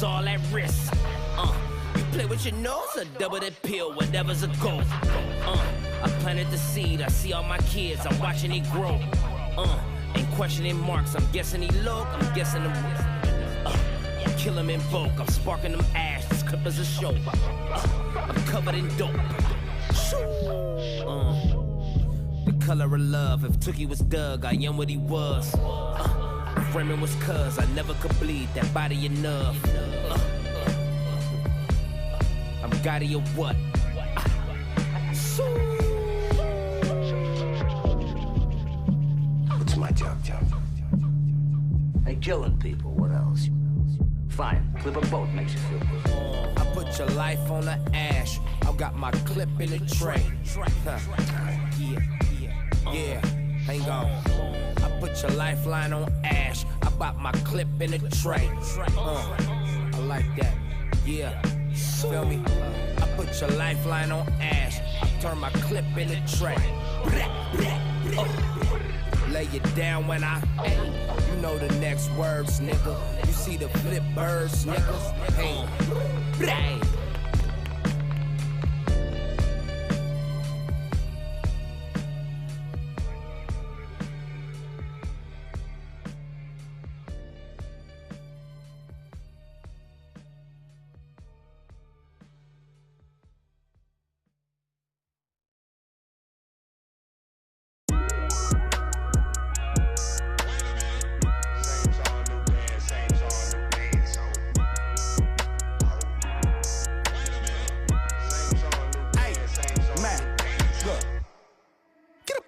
it's all at risk. You play with your nose or double the pill, whatever's a go. I planted the seed, I see all my kids, I'm watching it grow. Ain't questioning marks, I'm guessing he low, I'm guessing him. Kill him in bulk, I'm sparking them ash, this clip is a show. I'm covered in dope. The color of love, if Tookie was Doug, I am what he was. Framing was cuz, I never could bleed that body enough. I'm Gotti or what? What's my job? Hey, killing people, what else? Fine, clip a boat makes you feel good. I put your life on the ash. I got my clip in the tray. Yeah, hang on. I put your lifeline on ash. I bought my clip in the tray. I like that. Yeah, feel me? I put your lifeline on ash. I turn my clip in the tray. Lay it down when I, you know the next words, nigga. You see the flip birds, nigga. Hey, hey.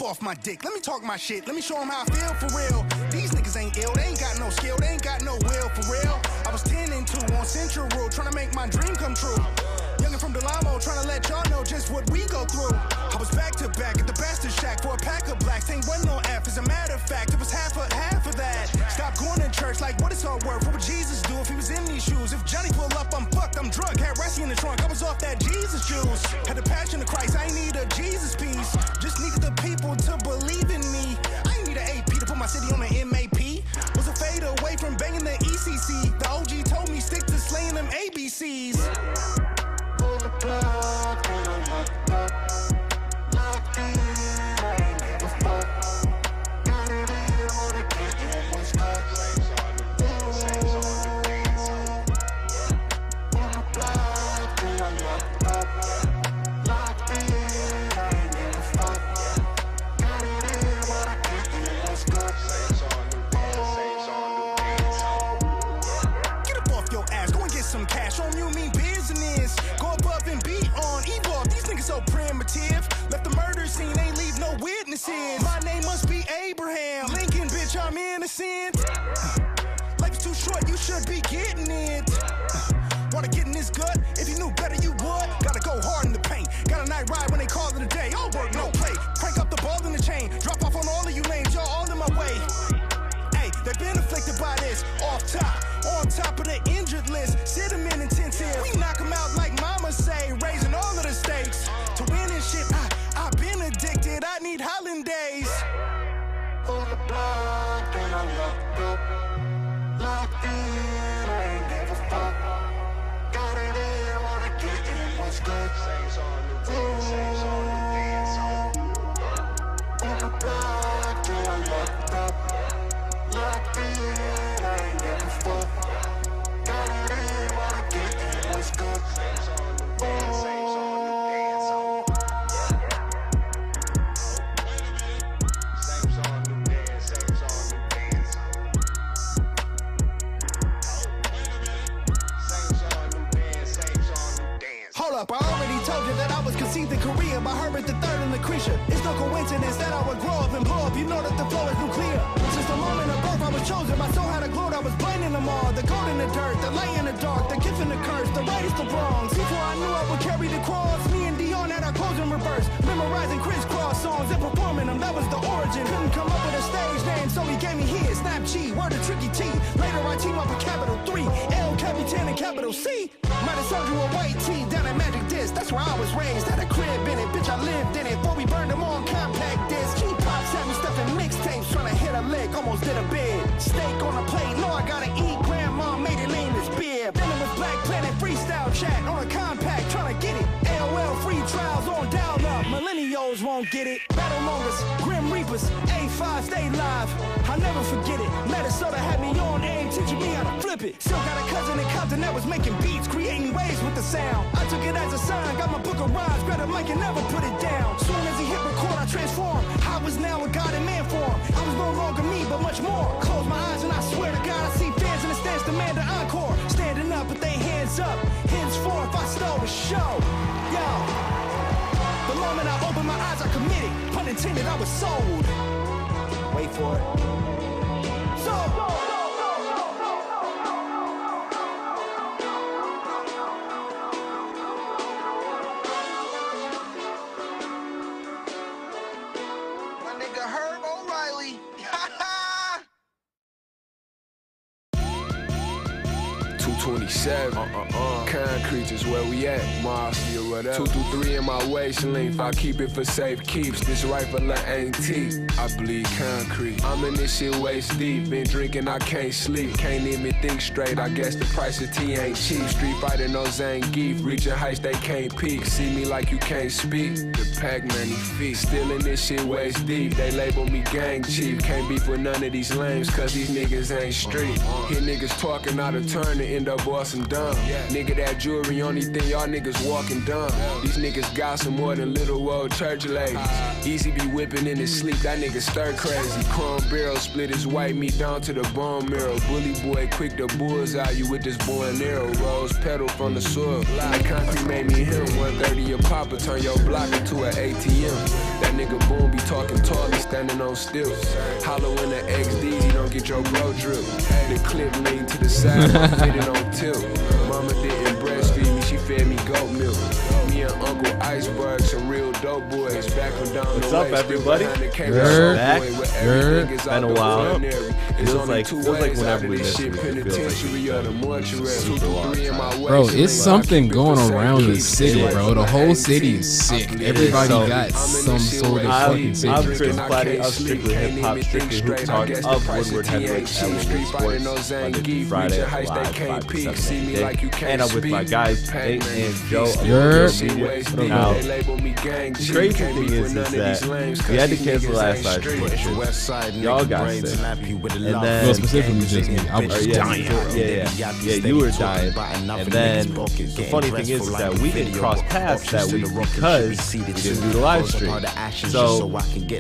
Off my dick, let me talk my shit, let me show them how I feel for real. These niggas ain't ill, they ain't got no skill, they ain't got no will for real. I was 10 and 2 on Central Road, trying to make my dream come true. Youngin' from Delamo, trying to let y'all know just what we go through. I was back to back at the Bastard Shack for a pack of blacks. Ain't wasn't no F, as a matter of fact, it was half of that. Stop going to church like what it's all worth. What would Jesus do if he was in these shoes? If Johnny pull up, I'm fucked, I'm drunk. Had Ressie in the trunk, I was off that Jesus juice. Had the passion of Christ, I ain't need a Jesus piece. Just needed the people to believe in me. I ain't need an AP to put my city on the MAP. Was a fade away from banging the ECC. The OG told me stick to slaying them ABCs. Pull the plug, pull the locked up. Locked in, I ain't never fuck. Got it in, wanna get in, what's up? Pull the plug, pull the locked up. Locked in, I ain't never fuck. Got it in, wanna get in, what's up? Get up off your ass, go and get some cash. On you mean business. Go above and be on evolve. These niggas so primitive. Left the murder scene, ain't leave no witnesses. My name must be Abraham Lincoln, bitch, I'm innocent. Life's too short, you should be getting it. Wanna get in this gut? If you knew better, you would. Gotta go hard in the paint. Got a night ride when they call it a day. All work, no play. Crank up the ball in the chain. Drop off on all of you lanes, y'all all in my way. Hey, they've been afflicted by this. Off top, on top of the injured list. Sit them in intensive. We knock them out like mama say, raising all of the stakes. To win this shit, I've been addicted. I need Hollandaise. Pull the plug, then I'm locked up. Locked in, I ain't never fuck. Got it in, wanna get in, what's good? Pull the plug, then I'm locked up. Locked in, I ain't never fuck. Got it in, wanna get in, what's good? Hold up, I already told you that I was conceived in Korea by Herbert III and Lucretia. It's no coincidence that I would grow up and blow up. You know that the flow is nuclear. Since the moment of birth I was chosen, my soul had a glow that was blinding them all. The gold in the dirt, the light in the dark, the gift and the curse, the right is the wrongs. Before I knew I would carry the cross, me and Dion had our clothes in reverse. Memorizing crisscross songs and performing them, that was the origin. Couldn't come up with a stage name, so he gave me his. Snap G, word of Tricky T. Later I team up with capital 3, L, Capitan, and capital C. Might have sold you a white tee down at Magic Disc. That's where I was raised. Had a crib in it, bitch, I lived in it. Before we burned them on compact disc. Key pops had me stuffing mixtapes, trying to hit a lick, almost did a bid. Steak on a plate, no, I gotta eat. Grandma made it lean as beer. Then it was heroes won't get it. Battle mongers, grim reapers, A5 stay live. I'll never forget it. Minnesota had me on aim, teaching me how to flip it. Still got a cousin in Compton that was making beats, creating waves with the sound. I took it as a sign, got my book of rhymes, grabbed a mic and never put it down. Soon as he hit record, I transformed. I was now a god in man form. I was no longer me, but much more. Close my eyes and I swear to God, I see fans in the stands demand an encore. Standing up with their hands up. Henceforth, I stole the show. Yo, the moment I opened my eyes, I committed. Pun intended, I was sold. Wait for it. My nigga Herb O'Reilly. 227, concrete is where we at, Marcy or whatever. 2 through 3 in my waist length, I keep it for safe keeps. This rifle ain't teeth, I bleed concrete. I'm in this shit waist deep, been drinking, I can't sleep. Can't even think straight, I guess the price of tea ain't cheap. Street fighter, no Zangief, reaching heights they can't peak. See me like you can't speak, the pack many feet. Still in this shit waist deep, they label me gang chief. Can't beef with none of these lames, cause these niggas ain't street. Hear niggas talking out of turn to end up bossing dumb. Nigga, that jewelry, only thing y'all niggas walking dumb. These niggas got some more than little old church ladies. Easy be whipping in his sleep, that nigga stir crazy. Chrome barrel split his white meat down to the bone marrow. Bully boy quick to bullseye you with this bow and arrow. Rose pedal from the soil. Like concrete made me him. 130 a popper, turn your block into an ATM. That nigga boom be talking tall, he standing on stilts. Hollow in the XDs, he don't get your bro drip. The clip lean to the side, fitted on tilt. Mama didn't breastfeed me, she fed me goat milk. Me and Uncle Iceberg, some real dope boys. Back from down What's the up, way, everybody? Been a while. Feels like whenever we miss it, it feels like Bro, it's something going around the city, bro. The whole city is sick. Everybody got some sort of fucking I'm sickness. Chris Platte, I'm strictly hip-hop, strictly hoop talk of Woodward Heavyweight Elevate Sports, Monday through Friday, live 5 to 7 a day. And I'm with my guys, Nate and Joe of Media. Now, the crazy thing is that we had to cancel last night's show. Y'all got sick. And then, Well, specifically just me. I was dying. Yeah, you were dying. And then the funny thing is that we didn't cross paths that week because we didn't do the live stream. So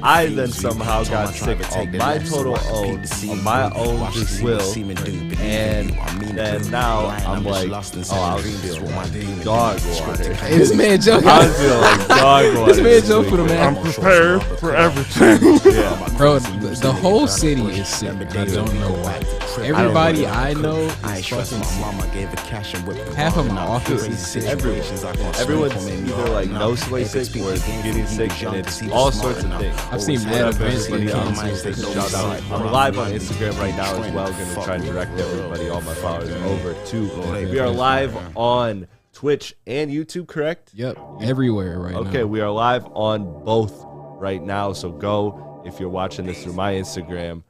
I then somehow got sick on my total own, on my own just will. And then now I'm like, oh, I was feeling like dog water. Hey, this man Joe I was feeling like dog water. This man Joe for the man. I'm prepared for everything. Yeah. Bro, the whole city is sick. I don't know why. Everybody I know is fucking sick. Half of my office is sick. Everyone's either like no way sick or getting sick, and it's all sorts of things. I've seen mad events Everybody getting else, canceled. shout out. I'm live on Instagram right now as well. Going to try and direct everybody, all my followers, over to. We are live on Twitch and YouTube, correct? Yep, everywhere right now. Okay, we are live on both right now. So go, if you're watching this through my Instagram,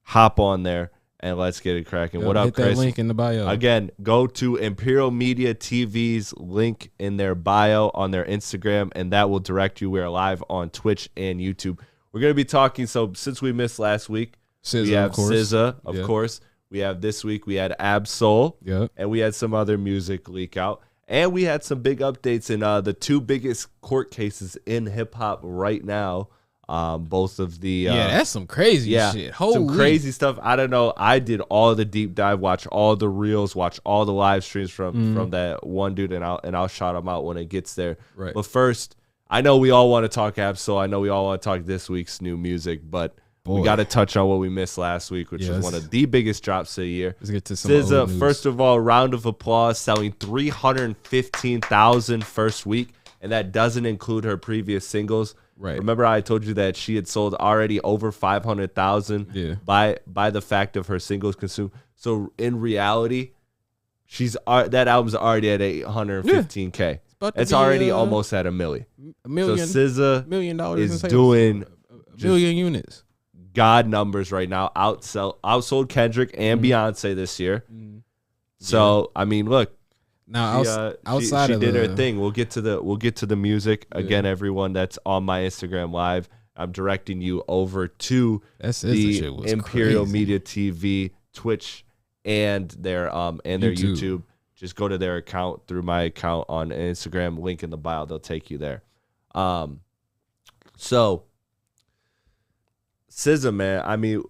hop on there and let's get it cracking. Yep, What up, hit that Chris? link in the bio. Again, go to Imperial Media TV's link in their bio on their Instagram, and that will direct you. We are live on Twitch and YouTube. We're going to be talking, so since we missed last week, SZA, we have of course. SZA, of Yep. course. We have this week, we had Absol, Yep. and we had some other music leak out. And we had some big updates in the two biggest court cases in hip-hop right now. Both of the... Yeah, that's some crazy shit. Holy. Some crazy stuff. I don't know. I did all the deep dive, watch all the reels, watch all the live streams from that one dude, and I'll shout him out when it gets there. Right. But first, I know we all want to talk Absol. I know we all want to talk this week's new music, but we got to touch on what we missed last week, which was one of the biggest drops of the year. Let's get to some old SZA, news. first of all, round of applause, selling 315,000 first week, and that doesn't include her previous singles. Right. Remember I told you that she had sold already over 500,000 by the fact of her singles consumed. So in reality, that album's already at 815K. It's already almost at $1 million. $1 million. So SZA $1 million is doing a million units. God numbers right now. Outsold Kendrick and Beyonce this year. So I mean, look, Now outside she of did her thing. We'll get to the music again. Everyone that's on my Instagram Live, I'm directing you over to the Imperial Media TV, Twitch, and their YouTube. Just go to their account through my account on Instagram. Link in the bio. They'll take you there. So SZA, man. I mean,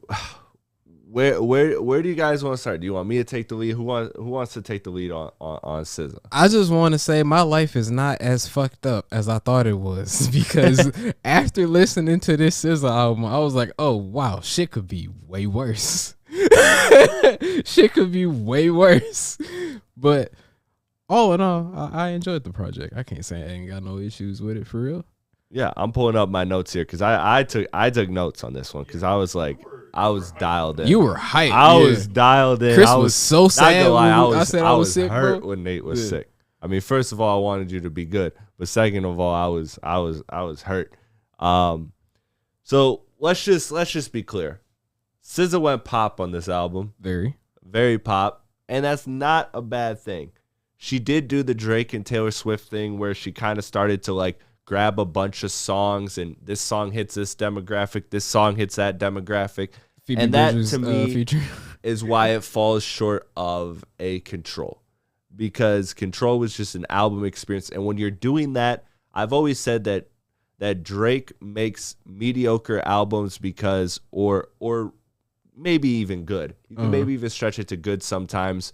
where do you guys want to start? Do you want me to take the lead? Who wants to take the lead on SZA? I just want to say my life is not as fucked up as I thought it was, because after listening to this SZA album, I was like, oh wow, shit could be way worse. Shit could be way worse. But all in all, I enjoyed the project. I can't say I ain't got no issues with it, for real. Yeah, I'm pulling up my notes here because I took notes on this one because I was dialed in. You were hyped. I was dialed in. Chris was so sad. I said I was sick, hurt bro. when Nate was sick. I mean, first of all, I wanted you to be good, but second of all, I was hurt. So let's just be clear. SZA went pop on this album. Very pop, and that's not a bad thing. She did do the Drake and Taylor Swift thing where she kind of started to like grab a bunch of songs, and this song hits this demographic, this song hits that demographic. Phoebe and that Bridgers, to me feature. is why it falls short of a Control, because Control was just an album experience. And when you're doing that, I've always said that Drake makes mediocre albums because or maybe even good. You can maybe even stretch it to good sometimes,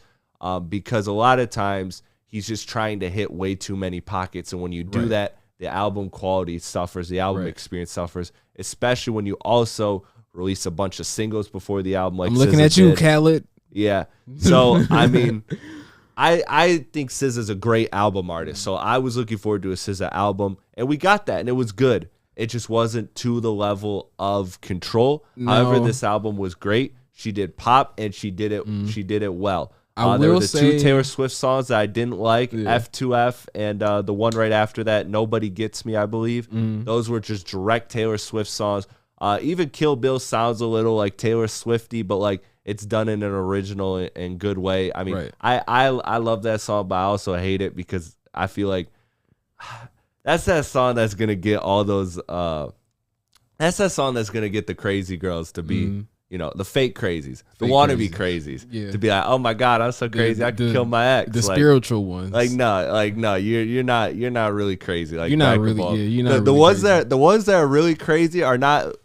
because a lot of times he's just trying to hit way too many pockets, and when you do that, the album quality suffers, the album experience suffers, especially when you also release a bunch of singles before the album. Like I'm looking SZA at you, did. Khaled. Yeah. So, I mean, I think SZA's a great album artist. So I was looking forward to a SZA album, and we got that, and it was good. It just wasn't to the level of Control. No. However, this album was great. She did pop, and she did it. She did it well. There were the say, two Taylor Swift songs that I didn't like, F2F, and the one right after that, Nobody Gets Me, I believe. Those were just direct Taylor Swift songs. Even Kill Bill sounds a little like Taylor Swifty, but like it's done in an original and good way. I mean, I love that song, but I also hate it because I feel like that's that song that's gonna get all those. That's that song that's gonna get the crazy girls to be. You know, the fake crazies, the wannabe crazies, to be like, oh my God, I'm so crazy, I can kill my ex. The spiritual ones, like no, you're not really crazy. Like you're not really, you're not. The really ones crazy. that are really crazy are not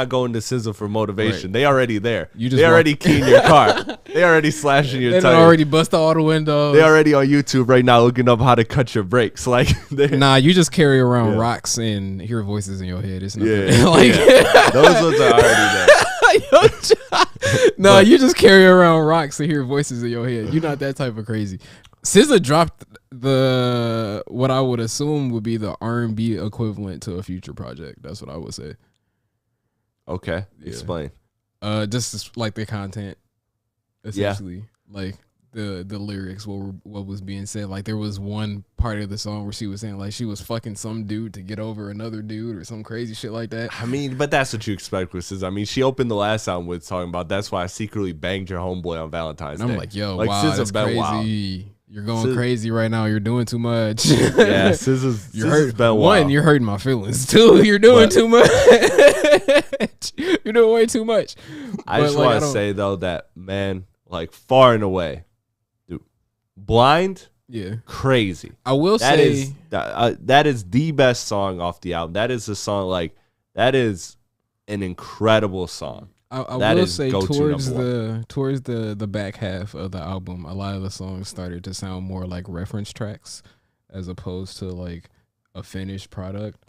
going to SZA for motivation. They already there. They already keying your car. They already slashing your tires. They already bust all the windows. They already on YouTube right now looking up how to cut your brakes. Like nah, you just carry around rocks and hear voices in your head. It's not those ones are already there. No, you just carry around rocks and hear voices in your head. You're not that type of crazy. SZA dropped what I would assume would be the R&B equivalent to a Future project. That's what I would say. Okay, explain. Just like the content, essentially, like the lyrics, what was being said. Like there was one part of the song where she was saying like she was fucking some dude to get over another dude or some crazy shit like that. I mean, but that's what you expect with SZA. I mean, she opened the last album with talking about that's why I secretly banged your homeboy on Valentine's Day. I'm like, yo, like, wow, SZA that's crazy. Wild. You're going crazy right now. You're doing too much. Yeah, SZA's been wild. One, you're hurting my feelings. Two, you're doing too much. You're doing way too much. I just want to say though that man, like far and away, dude, Blind, crazy. I will say that is the best song off the album. That is a song that is an incredible song. I will say towards the back half of the album, a lot of the songs started to sound more like reference tracks as opposed to like a finished product.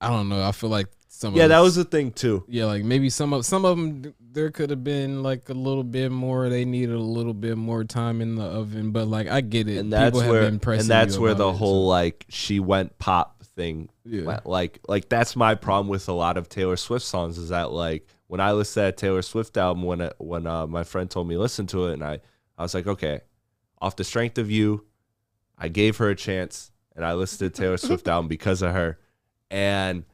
I don't know. I feel like that was the thing too. Yeah, like maybe some of them there could have been like a little bit more. They needed a little bit more time in the oven, but like I get it. And that's where the whole like she went pop thing. Yeah. Like that's my problem with a lot of Taylor Swift songs is that like when I listened to that Taylor Swift album when my friend told me to listen to it and I was like, okay, off the strength of you, I gave her a chance and I listened to Taylor Swift album because of her. And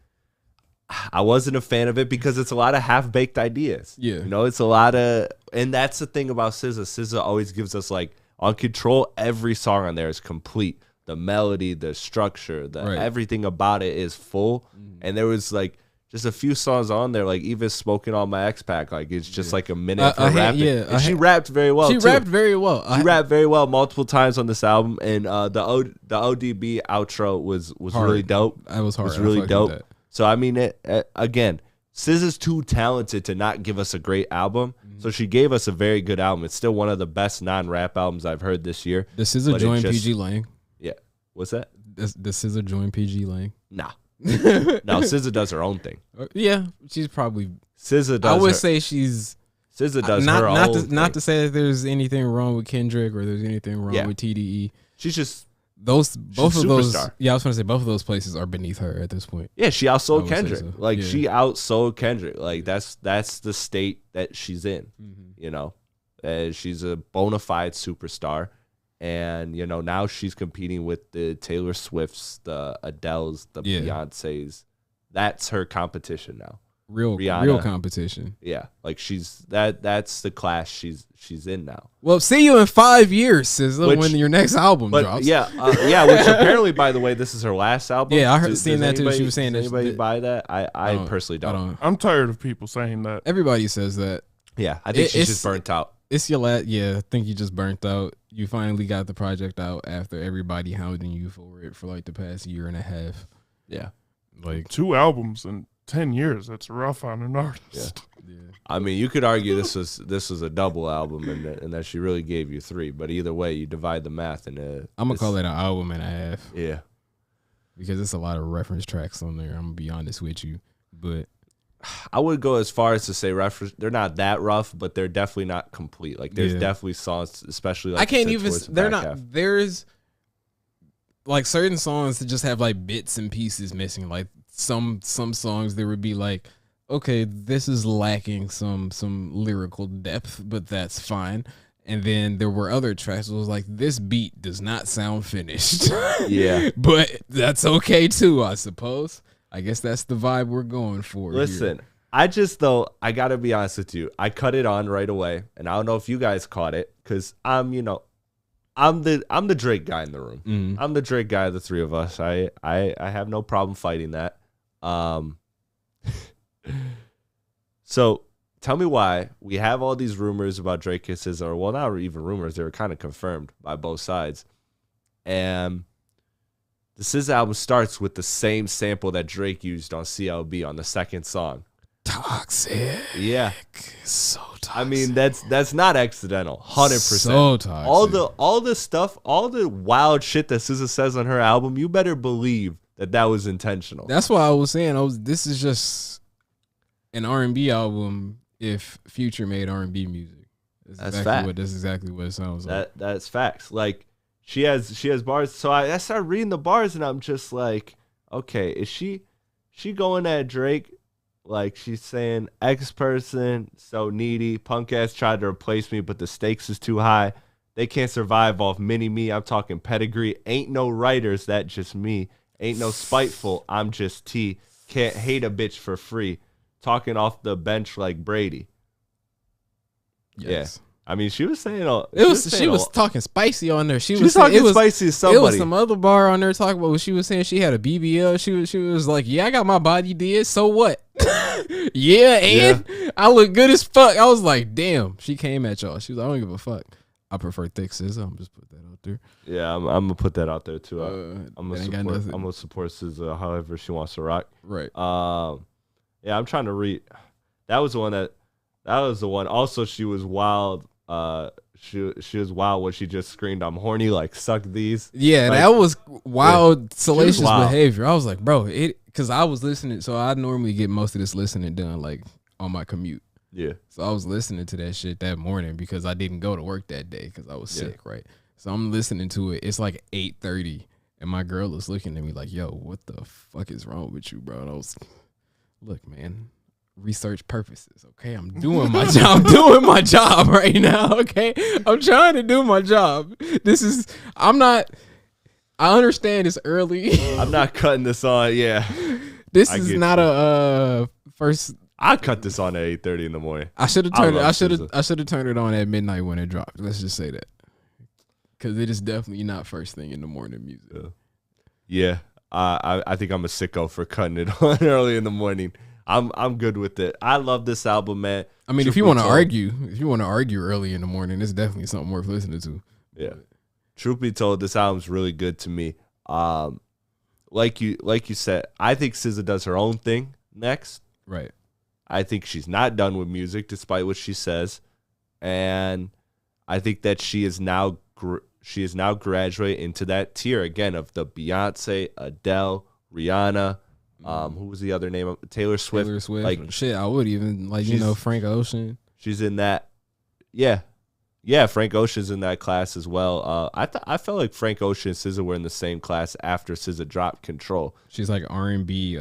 I wasn't a fan of it because it's a lot of half-baked ideas. Yeah. You know, it's a lot of, and that's the thing about SZA. SZA always gives us like On Control, every song on there is complete. The melody, the structure, everything about it is full. And there was like just a few songs on there, like even Smoking on My X-Pack, like it's just like a minute for rapping. And she rapped very well. She rapped very well. She rapped very well multiple times on this album, and the ODB outro was really dope. That was hard. It was really dope. So I mean, again, SZA's too talented to not give us a great album. So she gave us a very good album. It's still one of the best non-rap albums I've heard this year. The SZA join PG Lang. Yeah. What's that? The SZA join PG Lang. Nah. No, SZA does her own thing. Yeah, she's probably. SZA does. I would say she's. SZA does her own thing. Not to say that there's anything wrong with Kendrick or there's anything wrong with TDE. She's just both of those. Superstar. Yeah, I was going to say both of those places are beneath her at this point. Yeah, she outsold Kendrick. So. Like she outsold Kendrick. Like that's the state that she's in. You know, she's a bona fide superstar. And, you know, now she's competing with the Taylor Swifts, the Adeles, the Beyoncés. That's her competition now. Real competition. Yeah. Like that's the class she's in now. Well, see you in 5 years, SZA, when your next album drops. Yeah. Which apparently, by the way, this is her last album. Yeah, I heard seen that too. She was saying that. Anybody buy that? I personally don't. I'm tired of people saying that. Everybody says that. Yeah. I think she's just burnt out. It's your last. Yeah, I think you just burnt out. You finally got the project out after everybody hounding you for it for like the past year and a half. Yeah, like 2 albums in 10 years. That's rough on an artist. Yeah. I mean, you could argue this was a double album and that she really gave you 3. But either way, you divide the math and I'm gonna call it an album and a half. Yeah, because it's a lot of reference tracks on there. I'm gonna be honest with you, but. I would go as far as to say they're not that rough, but they're definitely not complete. Like there's definitely songs, especially like I can't even. They're not. Half. There's like certain songs that just have like bits and pieces missing. Like some songs there would be like, okay, this is lacking some lyrical depth, but that's fine. And then there were other tracks that was like, this beat does not sound finished. Yeah, but that's okay too, I suppose. I guess that's the vibe we're going for. Listen, here. I gotta be honest with you. I cut it on right away, and I don't know if you guys caught it because I'm the Drake guy in the room. Mm-hmm. I'm the Drake guy of the 3 of us. I have no problem fighting that. So tell me why we have all these rumors about Drake and SZA, or well, not even rumors. They were kind of confirmed by both sides, and. The SZA album starts with the same sample that Drake used on CLB on the second song. Toxic. Yeah. So toxic. I mean, that's not accidental. 100%. So toxic. All the stuff, all the wild shit that SZA says on her album, you better believe that was intentional. That's why I was saying, this is just an R&B album if Future made R&B music. That's exactly what it sounds like. That's facts. Like, She has bars, so I started reading the bars, and I'm just like, okay, is she going at Drake like she's saying X person so needy, punk ass tried to replace me, but the stakes is too high. They can't survive off mini me. I'm talking pedigree. Ain't no writers, that just me. Ain't no spiteful. I'm just T. Can't hate a bitch for free. Talking off the bench like Brady. Yes. Yeah. I mean, she was saying she was talking spicy on there. She was talking spicy as somebody. It was some other bar on there talking about what she was saying. She had a BBL. She was like, yeah, I got my body did. So what? yeah. I look good as fuck. I was like, damn. She came at y'all. She was like, I don't give a fuck. I prefer thick SZA. I'm just put that out there. Yeah, I'm gonna put that out there too. I'm gonna support SZA however she wants to rock. Right. Yeah, I'm trying to read. That was the one. Also, she was wild. She was wild when she just screamed, "I'm horny!" Like, suck these. Yeah, like, that was wild, salacious wild behavior. I was like, bro, because I was listening. So I normally get most of this listening done like on my commute. Yeah. So I was listening to that shit that morning because I didn't go to work that day because I was sick, right? So I'm listening to it. It's like 8:30, and my girl is looking at me like, "Yo, what the fuck is wrong with you, bro?" And I was, look, man. Research purposes, okay? I'm doing my job. I'm doing my job right now, okay? I'm trying to do my job. I understand it's early. I'm not cutting this on, yeah. This is not a first. I cut this on at 8:30 in the morning. I should have turned it on at midnight when it dropped. Let's just say that. Because it is definitely not first thing in the morning music. Yeah. I think I'm a sicko for cutting it on early in the morning. I'm good with it. I love this album, man. I mean, if you want to argue early in the morning, it's definitely something worth listening to. Yeah. Truth be told, this album's really good to me. Like you said, I think SZA does her own thing next. Right. I think she's not done with music, despite what she says, and I think that she is now graduated into that tier again of the Beyonce, Adele, Rihanna. Who was the other name? Taylor Swift. Taylor Swift. Like shit, I would even Frank Ocean. She's in that. Yeah. Frank Ocean's in that class as well. I felt like Frank Ocean and SZA were in the same class after SZA dropped Control. She's like R&B.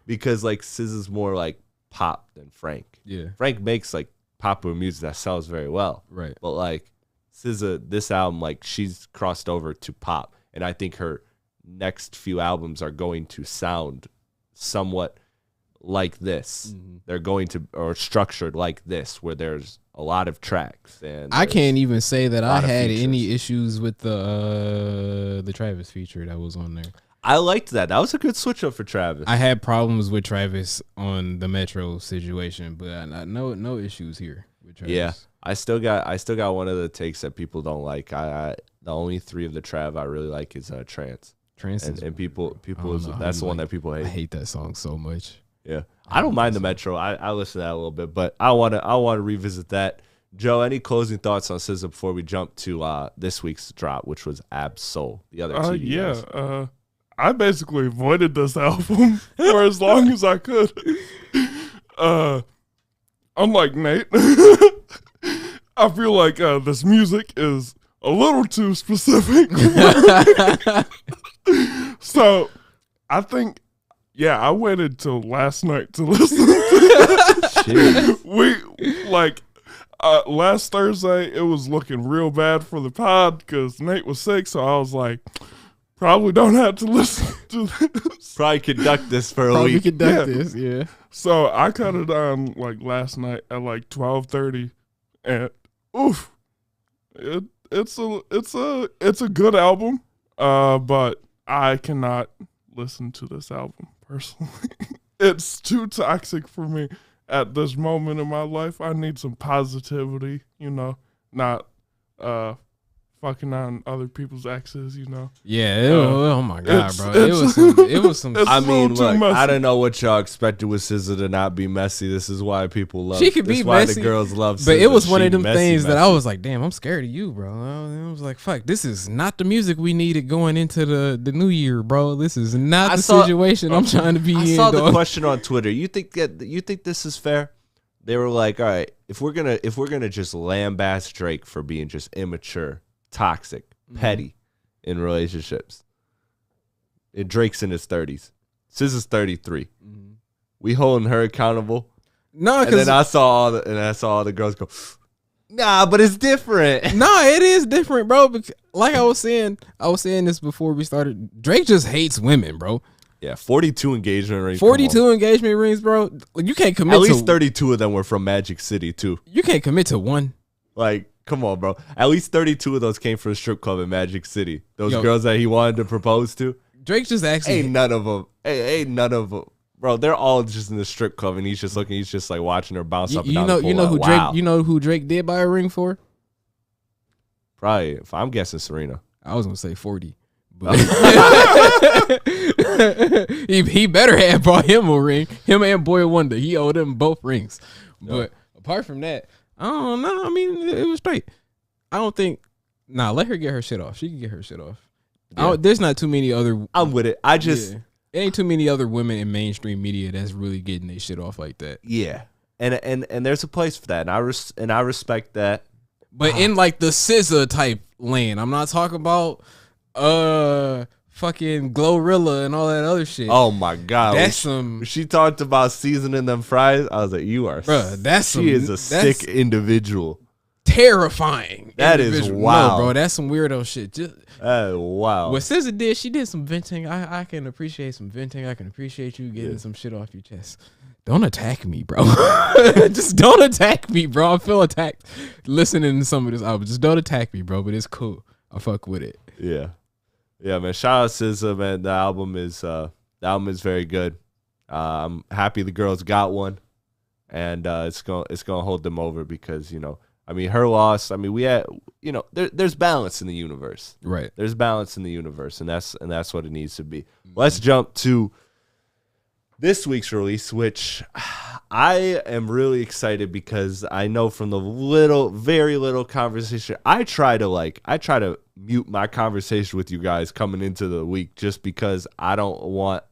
Because like SZA's more like pop than Frank. Yeah. Frank makes like popular music that sells very well. Right. But like SZA, this album, like she's crossed over to pop, and I think her next few albums are going to sound somewhat like this. Mm-hmm. They're going to, or structured like this, where there's a lot of tracks. And I can't even say that I had features. any issues with the Travis feature that was on there. I liked that. That was a good switch up for Travis. I had problems with Travis on the Metro situation, but no issues here with Travis. Yeah, I still got one of the takes that people don't like. The only 3 of the Trav I really like is Trance. Trance and people that's the one that people hate. I hate that song so much. Yeah, I don't mind the Metro. I listen to that a little bit, but I want to revisit that. Joe, any closing thoughts on SZA before we jump to this week's drop, which was Absol, the other TV? I basically avoided this album for as long as I could. Unlike Nate, I feel like this music is a little too specific. So I think, I waited till last night to listen to it. Last Thursday, it was looking real bad for the pod because Nate was sick, so I was like, probably don't have to listen to this. Probably conduct this for a week. This, yeah. So I cut it on like last night at like 12:30, and oof, it's a good album, but I cannot listen to this album personally. It's too toxic for me at this moment in my life. I need some positivity, not fucking on other people's exes, Yeah. Oh my god, bro. It was some. I mean, look, I don't know what y'all expected with SZA to not be messy. This is why people love. She could be why messy. The girls love. But SZA. it was one of them messy, things that messy. I was like, damn, I'm scared of you, bro. I was like, fuck, this is not the music we needed going into the new year, bro. This is not situation I'm trying to be in. I saw the question on Twitter. You think this is fair? They were like, all right, if we're gonna just lambaste Drake for being just immature, toxic, petty in relationships, and Drake's in his 30s, SZA's 33. We holding her accountable. No, and then I saw all the girls go, nah, but it's different. No, it is different, bro. Because like I was saying this before we started. Drake just hates women, bro. Yeah, 42 engagement rings. 42 engagement rings, bro. You can't commit. At least 32 of them were from Magic City too. You can't commit to one. Like, come on, bro. At least 32 of those came from a strip club in Magic City. Those girls that he wanted to propose to. Drake just actually ain't none of them. Bro, they're all just in the strip club, and he's just like watching her bounce up and down the pole. You know who Drake did buy a ring for? Probably, if I'm guessing, Serena. I was gonna say 40, but he better have bought him a ring. Him and Boy Wonder, he owed them both rings. But apart from that, I don't know. I mean, it was straight. I don't think. Nah, let her get her shit off. She can get her shit off. Yeah. There's not too many other. I'm with it. It ain't too many other women in mainstream media that's really getting their shit off like that. Yeah, and there's a place for that, and I respect that. But in like the SZA type lane, I'm not talking about fucking Glorilla and all that other shit. Oh my god, that's some. She talked about seasoning them fries. I was like, you are, bruh, she is a sick individual. Terrifying. That is wild, no, bro. That's some weirdo shit. Just wow. What SZA did, she did some venting. I can appreciate some venting. I can appreciate you getting some shit off your chest. Don't attack me, bro. Just don't attack me, bro. I feel attacked listening to some of this album. Just don't attack me, bro. But it's cool. I fuck with it. Yeah, man. Shout out SZA, man. The album is very good. I'm happy the girls got one, and it's gonna hold them over because I mean, her loss. I mean, we had there's balance in the universe, right? There's balance in the universe, and that's what it needs to be. Mm-hmm. Let's jump to this week's release, which I am really excited because I know from the very little conversation, I try to mute my conversation with you guys coming into the week just because I don't want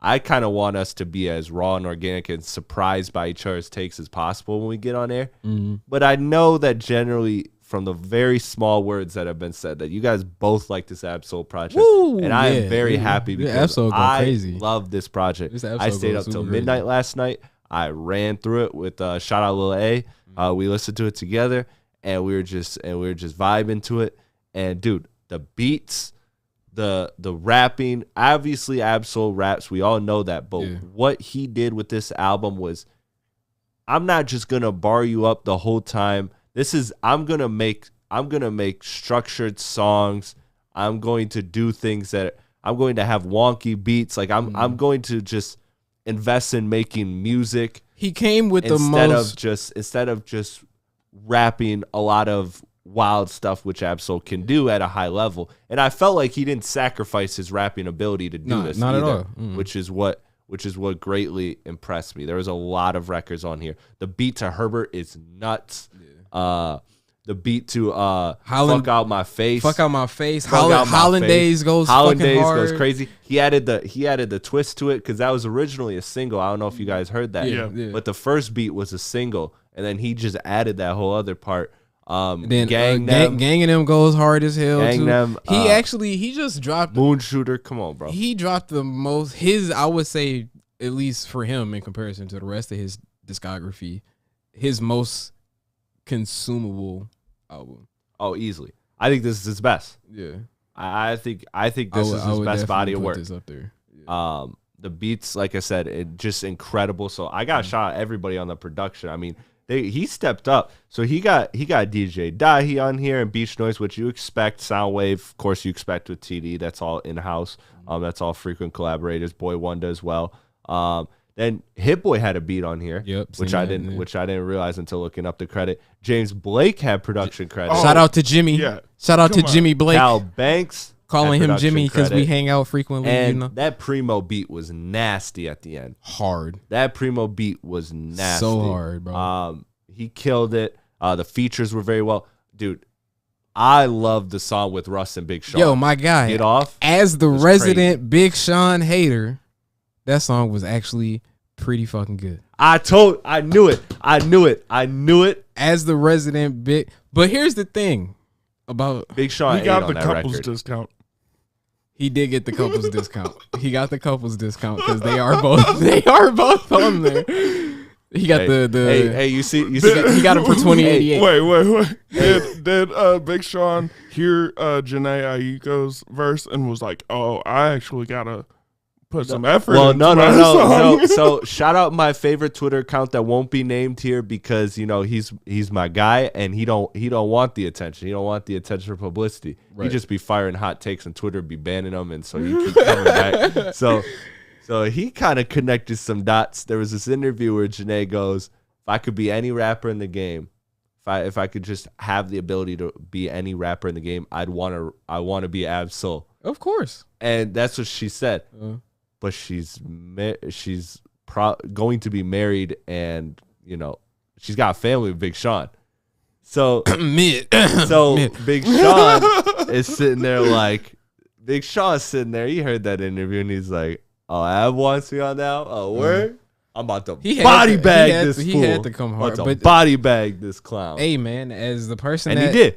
I kind of want us to be as raw and organic and surprised by each other's takes as possible when we get on air. Mm-hmm. But I know that generally from the very small words that have been said that you guys both like this Absol project. Woo, and I am very happy because I crazy. love this project. I stayed up till midnight last night. I ran through it with shout out Lil A. We listened to it together and we were just vibing to it. And dude, the beats, the rapping, obviously Absol raps, we all know that, but what he did with this album was, I'm not just gonna bar you up the whole time. I'm gonna make structured songs. I'm going to do things that I'm going to have wonky beats. Like I'm going to just invest in making music. He came with instead of just rapping a lot of wild stuff, which Absol can do at a high level. And I felt like he didn't sacrifice his rapping ability to do this not either, at all. which is what greatly impressed me. There was a lot of records on here. The beat to Herbert is nuts. The beat to Fuck Out My Face. Hollandaise goes crazy. He added the twist to it because that was originally a single. I don't know if you guys heard that. Yeah. But the first beat was a single, and then he just added that whole other part. Then Gang and Them goes hard as hell Gang too. Them, He just dropped Moon Shooter. Come on, bro. He dropped the most I would say, at least for him in comparison to the rest of his discography, his most consumable album. Oh, easily. I think this is his best. Yeah. I think this is his best body of work. This up there. Yeah. The beats, like I said, it just incredible. So I got to shout out everybody on the production. I mean, he stepped up. So he got DJ Dahi on here and Beach Noise, which you expect. Soundwave, of course, you expect with TD. That's all in house. That's all frequent collaborators. Boy Wonder as well. Then Hit Boy had a beat on here, which I didn't realize until looking up the credit. James Blake had production credit. Shout out to Jimmy. Yeah. Shout out to Jimmy Blake. Cal Banks. Calling him Jimmy because we hang out frequently. And that Primo beat was nasty at the end. Hard. That Primo beat was nasty. So hard, bro. He killed it. The features were very well. Dude, I love the song with Russ and Big Sean. Yo, my guy. Get Off. As the resident crazy. Big Sean hater, that song was actually pretty fucking good. I knew it. As the resident big. But here's the thing about Big Sean. He got the couples discount. He did get the couples discount. He got the couples discount because they are both on there. He got you see he got him for $20.88. Wait. Did Big Sean hear Janae Aiko's verse and was like, "Oh, I actually gotta put some effort." Well, into my no. So shout out my favorite Twitter account that won't be named here because he's my guy and he don't want the attention. He don't want the attention for publicity. Right. He just be firing hot takes and Twitter be banning them, and so he keep coming back. So he kind of connected some dots. There was this interview where Janae goes, "If I could be any rapper in the game, if I could just have the ability to be any rapper in the game, I want to be Absol." Of course. And that's what she said. But she's going to be married, and she's got a family with Big Sean. So Big Sean is sitting there like Big Sean's sitting there. He heard that interview and he's like, "Oh, Ab wants me on now. Oh, word. I'm about to body bag this fool. He had to come hard, but body bag this clown." Hey man, as the person he had the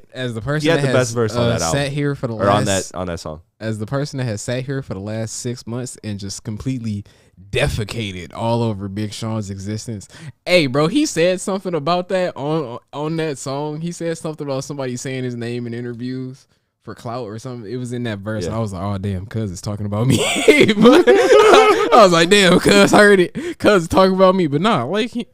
best verse on that album. Sat here for the last on that song. As the person that has sat here for the last 6 months and just completely defecated all over Big Sean's existence. Hey, bro, he said something about that on that song. He said something about somebody saying his name in interviews for clout or something. It was in that verse. Yeah. And I was like, "Oh damn, cuz it's talking about me." But I was like, "Damn, cuz I heard it. Cuz it's talking about me." But nah, like he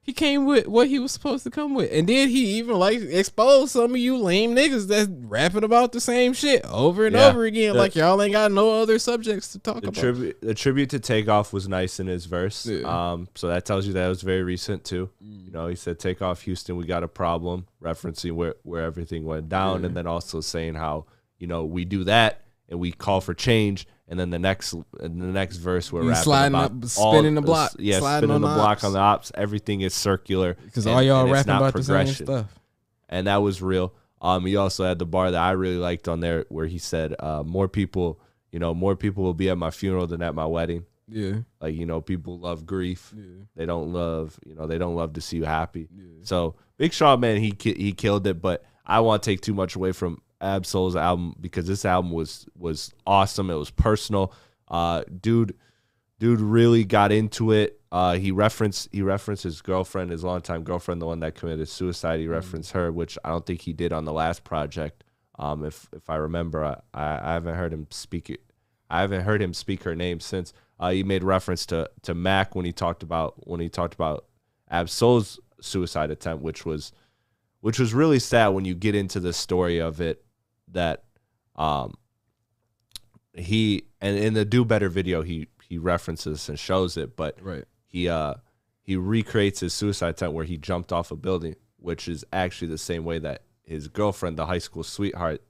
He came with what he was supposed to come with. And then he even like exposed some of you lame niggas that's rapping about the same shit over and over again. Like y'all ain't got no other subjects to talk about. The tribute to Takeoff was nice in his verse. Yeah. So that tells you that it was very recent too. You know, he said, "Take off, Houston, we got a problem," referencing where everything went down, and then also saying how, you know, we do that and we call for change. And then the next verse, we're rapping sliding about up, spinning the block, spinning the block on the ops. Everything is circular because all y'all rapping about the same stuff. And that was real. He also had the bar that I really liked on there, where he said, "More people will be at my funeral than at my wedding." Yeah, like, you know, people love grief. Yeah. They don't love to see you happy. Yeah. So Big Sean, man, he killed it. But I won't take too much away from Ab-Soul's album, because this album was awesome. It was personal. Dude really got into it. He referenced his girlfriend, his longtime girlfriend, the one that committed suicide. He referenced her, which I don't think he did on the last project. If I remember, I haven't heard him speak it. I haven't heard him speak her name since. He made reference to Mac when he talked about Ab-Soul's suicide attempt, which was really sad when you get into the story of it. That he, and in the Do Better video, he references and shows it, but he recreates his suicide attempt where he jumped off a building, which is actually the same way that his girlfriend, the high school sweetheart,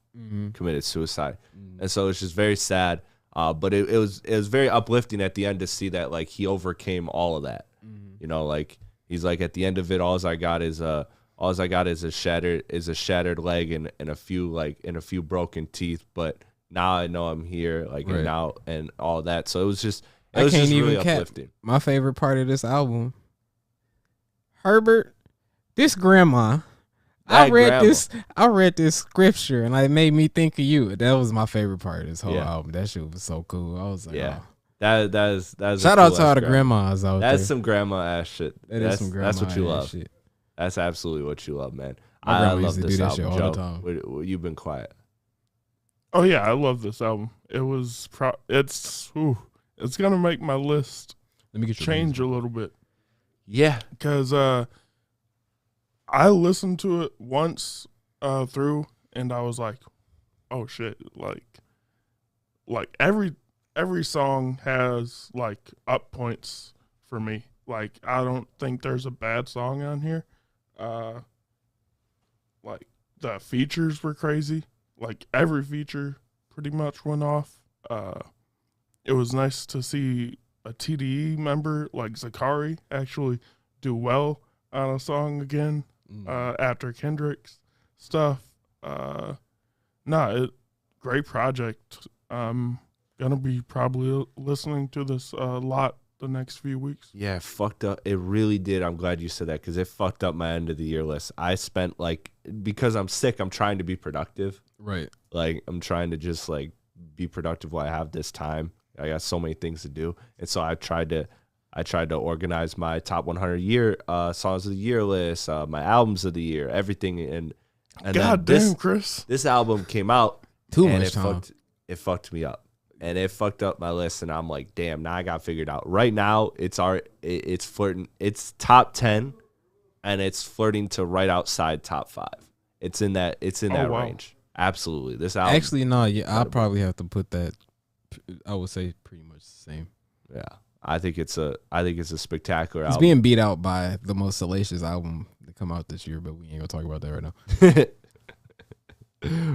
committed suicide. And so it's just very sad. But it was very uplifting at the end to see that, like, he overcame all of that. You know, like, he's like, at the end of it, all I got is a shattered leg and a few broken teeth. But now I know I'm here, like, and now and all that. So it was just really uplifting. My favorite part of this album, Herbert, this grandma. I read this scripture and it made me think of you. That was my favorite part of this whole album. That shit was so cool. I was like, oh. That is shout out to all the grandmas out there. That's some grandma ass shit. That's what you love. Shit. That's absolutely what you love, man. I love this album, Joe. All the time. You've been quiet. Oh yeah, I love this album. It was it's gonna make my list change a little bit. Yeah, because I listened to it once through, and I was like, "Oh shit!" Like every song has like up points for me. Like, I don't think there's a bad song on here. Like, the features were crazy. Like, every feature pretty much went off. It was nice to see a TDE member like Zakari actually do well on a song again. After Kendrick's stuff. Great project. Gonna be probably listening to this a lot the next few weeks. Yeah, it fucked up. It really did. I'm glad you said that, because it fucked up my end of the year list. I spent, like, because I'm sick, I'm trying to be productive. Right. Like, I'm trying to just, like, be productive while I have this time. I got so many things to do. And so I tried to organize my top 100 songs of the year list, my albums of the year, everything. And God damn, Chris. This album came out. It fucked me up. And it fucked up my list. And I'm like, damn, now I got figured out. Right now, it's flirting. It's top 10, and it's flirting to right outside top 5. It's in that range. Absolutely. This album. Actually, no, I'll probably have to put that. I would say pretty much the same. Yeah. I think it's a spectacular album. It's being beat out by the most salacious album to come out this year, but we ain't gonna talk about that right now.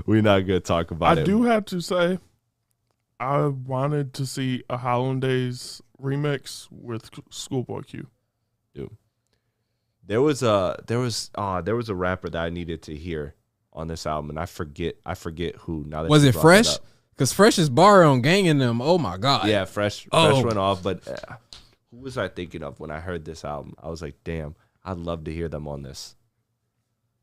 We're not gonna talk about it. I do have to say, I wanted to see a Hollandaise remix with Schoolboy Q. Dude, there was a rapper that I needed to hear on this album, and I forget who. Now that was it Fresh? Because Fresh's bar on Gang in them. Oh my god. Yeah, Fresh went off. But who was I thinking of when I heard this album? I was like, damn, I'd love to hear them on this.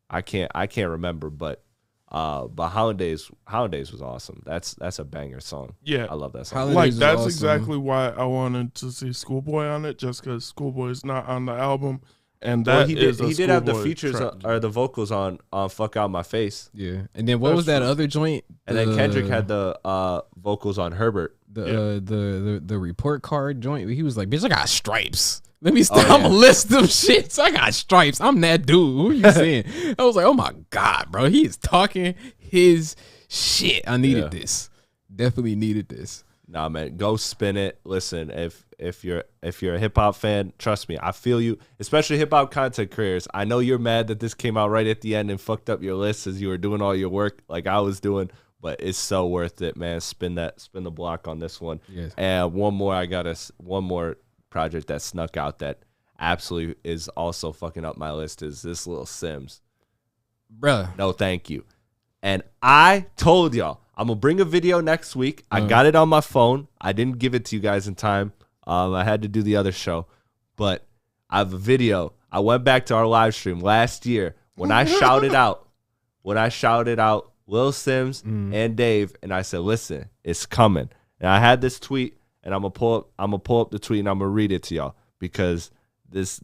I can't remember, but Hollandaise was awesome. That's a banger song. Yeah, I love that song. Hollandaise that's awesome. Exactly why I wanted to see Schoolboy on it, just because Schoolboy's not on the album. And he did have the features or the vocals on "Fuck Out My Face." Yeah, and then what was that other joint? And then Kendrick had the vocals on Herbert. The report card joint. He was like, "Bitch, I got stripes." Let me stop. I'm gonna list them shits. I got stripes. I'm that dude. Who you saying? I was like, oh my God, bro. He is talking his shit. I needed this. Definitely needed this. Nah, man, go spin it. Listen, if you're a hip hop fan, trust me, I feel you. Especially hip hop content creators. I know you're mad that this came out right at the end and fucked up your list as you were doing all your work like I was doing. But it's so worth it, man. Spin the block on this one. Yes. And one more project that snuck out that absolutely is also fucking up my list is this Lil Sims. Bruh. No, thank you. And I told y'all I'm gonna bring a video next week. I got it on my phone. I didn't give it to you guys in time. I had to do the other show, but I have a video. I went back to our live stream last year when I shouted out Lil Sims and Dave, and I said, "Listen, it's coming." And I had this tweet, and I'm gonna pull up the tweet, and I'm gonna read it to y'all because this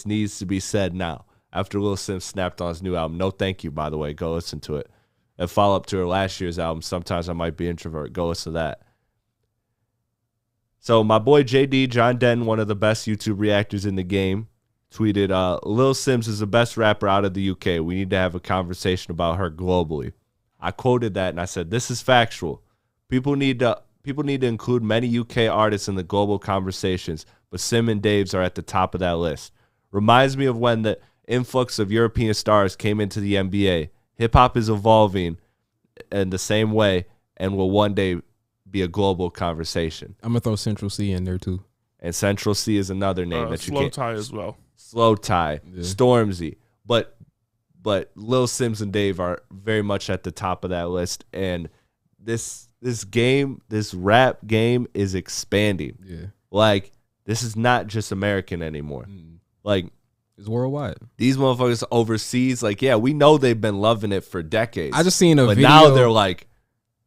needs to be said now. After Lil Sims snapped on his new album, No Thank You, by the way, go listen to it. A follow up to her last year's album, Sometimes I Might Be Introvert. Go listen to that. So my boy JD, John Denton, one of the best YouTube reactors in the game, tweeted, Lil Sims is the best rapper out of the UK. We need to have a conversation about her globally. I quoted that and I said, this is factual. People need to include many UK artists in the global conversations, but Sim and Dave's are at the top of that list. Reminds me of when the influx of European stars came into the NBA. Hip-hop is evolving in the same way and will one day be a global conversation. I'm going to throw Central C in there, too. And Central C is another name that you can't. Slow Tie as well. Slow Tie, Stormzy. But Lil Sims and Dave are very much at the top of that list. And this rap game is expanding. Yeah. Like, this is not just American anymore. Like, it's worldwide. These motherfuckers overseas, like, yeah, we know they've been loving it for decades. I just seen a video. But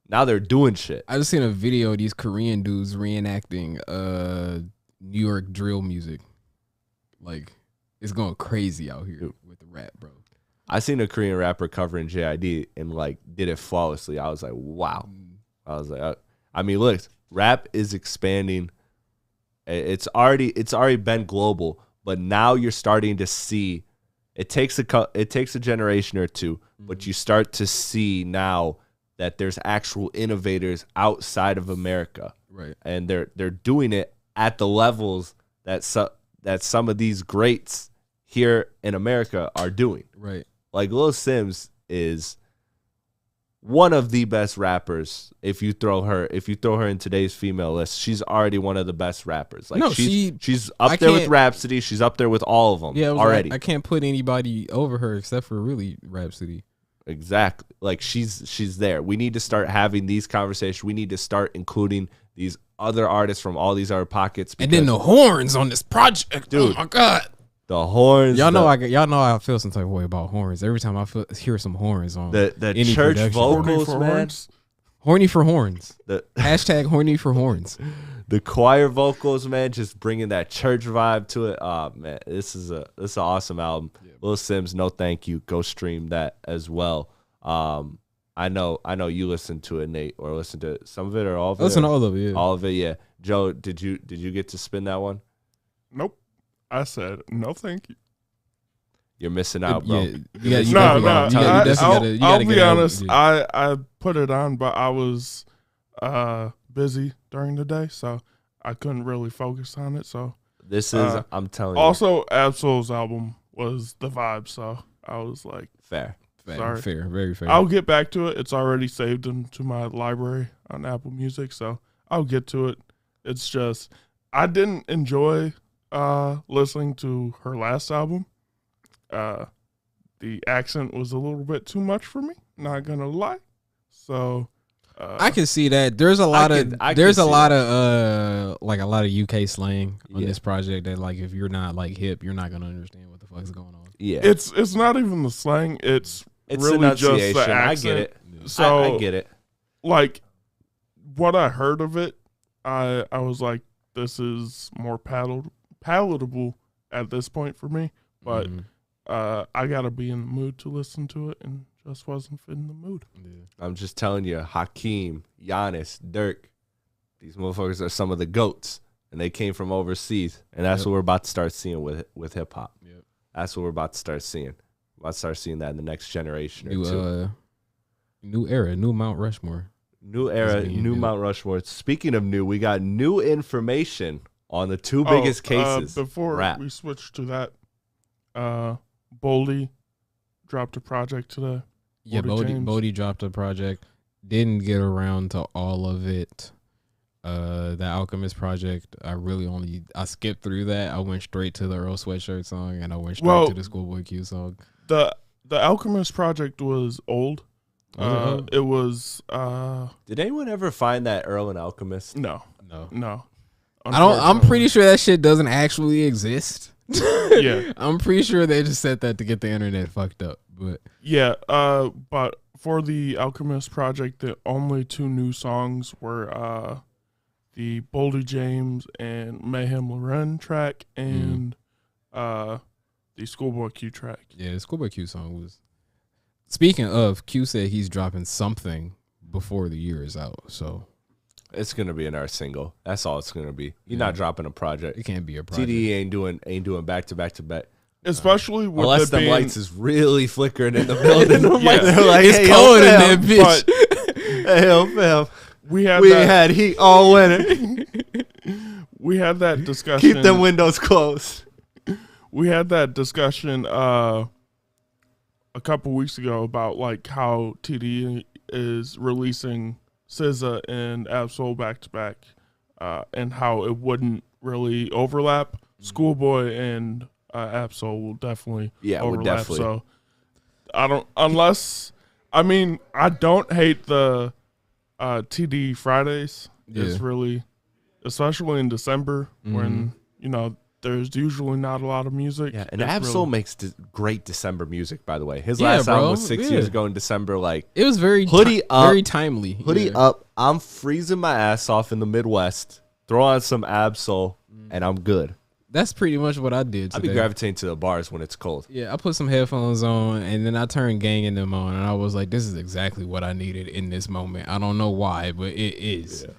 now they're doing shit. I just seen a video of these Korean dudes reenacting New York drill music. Like, it's going crazy out here with the rap, bro. I seen a Korean rapper covering JID and, like, did it flawlessly. I was like, wow. I was like, I mean, look, rap is expanding. It's already been global. But now you're starting to see it takes a generation or two, but you start to see now that there's actual innovators outside of America, right? And they're doing it at the levels that some of these greats here in America are doing, right? Like Lil Sims is one of the best rappers. If you throw her in today's female list, she's already one of the best rappers. Like, no, she's up there with Rhapsody. She's up there with all of them. Yeah, already. I can't put anybody over her except for really Rhapsody. Exactly. Like, she's there. We need to start having these conversations. We need to start including these other artists from all these other pockets. And then the horns on this project, dude. Oh my God. The horns, y'all know I feel some type of way about horns. Every time I hear some horns on the church production. Vocals, man, horny for horns. Hashtag horny for horns. The choir vocals, man, just bringing that church vibe to it. Oh man, this is an awesome album. Yeah. Lil Sims, No Thank You. Go stream that as well. I know you listened to it, Nate, or listened to some of it or all of it. Listen to all of it. Yeah. All of it, yeah. Joe, did you get to spin that one? Nope. I said, no, thank you. You're missing out, bro. I'll be honest. I put it on, but I was busy during the day, so I couldn't really focus on it. So this is, I'm telling you. Also, Absol's album was the vibe, so I was like, fair, very fair. I'll get back to it. It's already saved into my library on Apple Music, so I'll get to it. It's just I didn't enjoy listening to her last album. The accent was a little bit too much for me, not gonna lie. So I can see that. There's a lot of UK slang on this project that, like, if you're not like hip, you're not gonna understand what the fuck's going on. Yeah. It's not even the slang, it's really just the accent. I get it. So I get it. Like, what I heard of it, I was like, this is more palatable at this point for me, but I gotta be in the mood to listen to it, and just wasn't in the mood. Yeah. I'm just telling you, Hakeem, Giannis, Dirk, these motherfuckers are some of the GOATs. and they came from overseas, and that's what we're about to start seeing with hip hop. Yep. That's what we're about to start seeing. We're about to start seeing that in the next generation or New, two. New era, new Mount Rushmore. New era, new Mount Rushmore. Speaking of new, we got new information on the two biggest cases. Before we switch to that, Boldy dropped a project today. Yeah, Bodie dropped a project. Didn't get around to all of it. The Alchemist project, I skipped through that. I went straight to the Earl Sweatshirt song, and I went straight to the Schoolboy Q song. The Alchemist project was old. It was. Did anyone ever find that Earl and Alchemist? No. I'm pretty sure that shit doesn't actually exist. Yeah, I'm pretty sure they just said that to get the internet fucked up. But yeah, but for the Alchemist project, the only two new songs were the Boldy James and Mayhem Loren track and the Schoolboy Q track. Yeah, the Schoolboy Q song was. Speaking of, Q said he's dropping something before the year is out, so it's gonna be another single. That's all it's gonna be. You're not dropping a project. It can't be a project. TDE ain't doing back to back to back. Especially with unless them lights is really flickering in the building. Yeah. They're like, it's hey, cold in fam, that bitch. Hey, yo, fam. We had heat all winter. We had that discussion. Keep them windows closed. We had that discussion a couple weeks ago about like how TD is releasing SZA and Absol back to back, and how it wouldn't really overlap. Schoolboy and Absol will definitely overlap. So I don't hate the TD Fridays. Yeah. It's really, especially in December when there's usually not a lot of music. Yeah, and Absol makes great December music, by the way. His last album was 6 years ago in December. Like, it was very very timely. Hoodie up. I'm freezing my ass off in the Midwest. Throw on some Absol, and I'm good. That's pretty much what I did today. I be gravitating to the bars when it's cold. Yeah, I put some headphones on, and then I turned Gang in them on, and I was like, this is exactly what I needed in this moment. I don't know why, but it is. Yeah.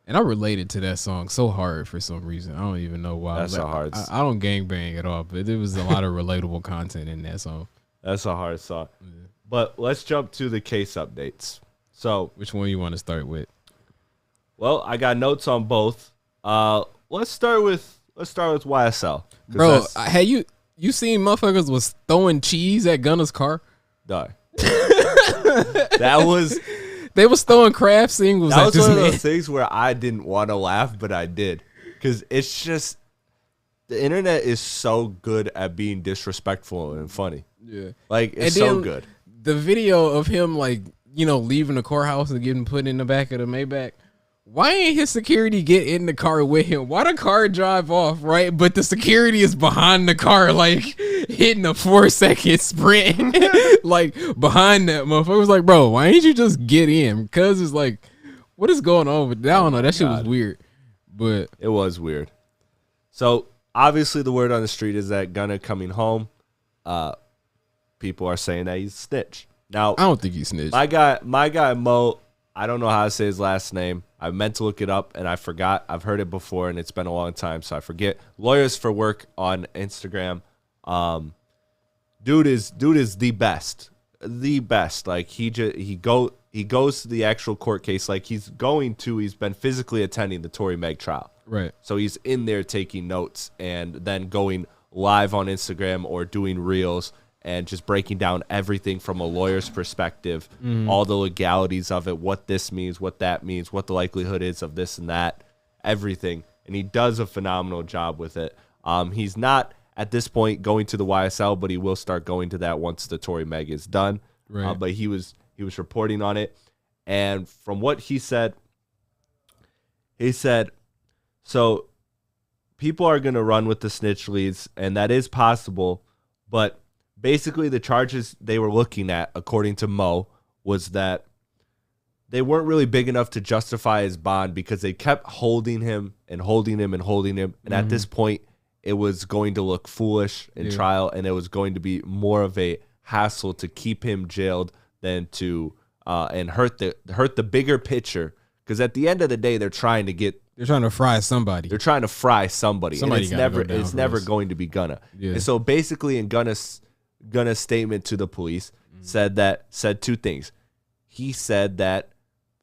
And I related to that song so hard for some reason. I don't even know why. That's a hard song. I don't gangbang at all, but there was a lot of relatable content in that song. That's a hard song. Yeah. But let's jump to the case updates. So, which one you want to start with? Well, I got notes on both. Let's start with YSL. Bro, had you seen motherfuckers was throwing cheese at Gunna's car? No. That was... They was throwing craft singles. That was one of those things where I didn't want to laugh, but I did. Because it's just, the internet is so good at being disrespectful and funny. Yeah. Like, it's so good. The video of him, like, leaving the courthouse and getting put in the back of the Maybach. Why ain't his security get in the car with him? Why the car drive off, right? But the security is behind the car, like, hitting a 4-second sprint, like, behind that motherfucker. Was like, bro, why ain't you just get in? Because it's like, what is going on with that? I don't know. That shit was weird. But it was weird. So, obviously, the word on the street is that Gunna coming home. People are saying that he's snitch. Now, I don't think he snitched. My guy Mo, I don't know how to say his last name. I meant to look it up, and I forgot. I've heard it before, and it's been a long time, so I forget. Lawyers for Work on Instagram. Dude is the best. The best. Like, he goes to the actual court case. Like, he's been physically attending the Tory Meg trial. Right. So he's in there taking notes and then going live on Instagram or doing reels and just breaking down everything from a lawyer's perspective, all the legalities of it, what this means, what that means, what the likelihood is of this and that, everything. And he does a phenomenal job with it. He's not, at this point, going to the YSL, but he will start going to that once the Tory Meg is done. Right. But he was reporting on it. And from what he said, so people are going to run with the snitch leads, and that is possible, but basically, the charges they were looking at, according to Mo, was that they weren't really big enough to justify his bond because they kept holding him and holding him and holding him. And at this point, it was going to look foolish in trial, and it was going to be more of a hassle to keep him jailed than to and hurt the bigger picture. Because at the end of the day, they're trying to get They're trying to fry somebody. They're trying to fry somebody. Somebody and gotta go down it's for never this. going to be Gunna. Yeah. And so basically in Gunna's statement to the police said two things. He said that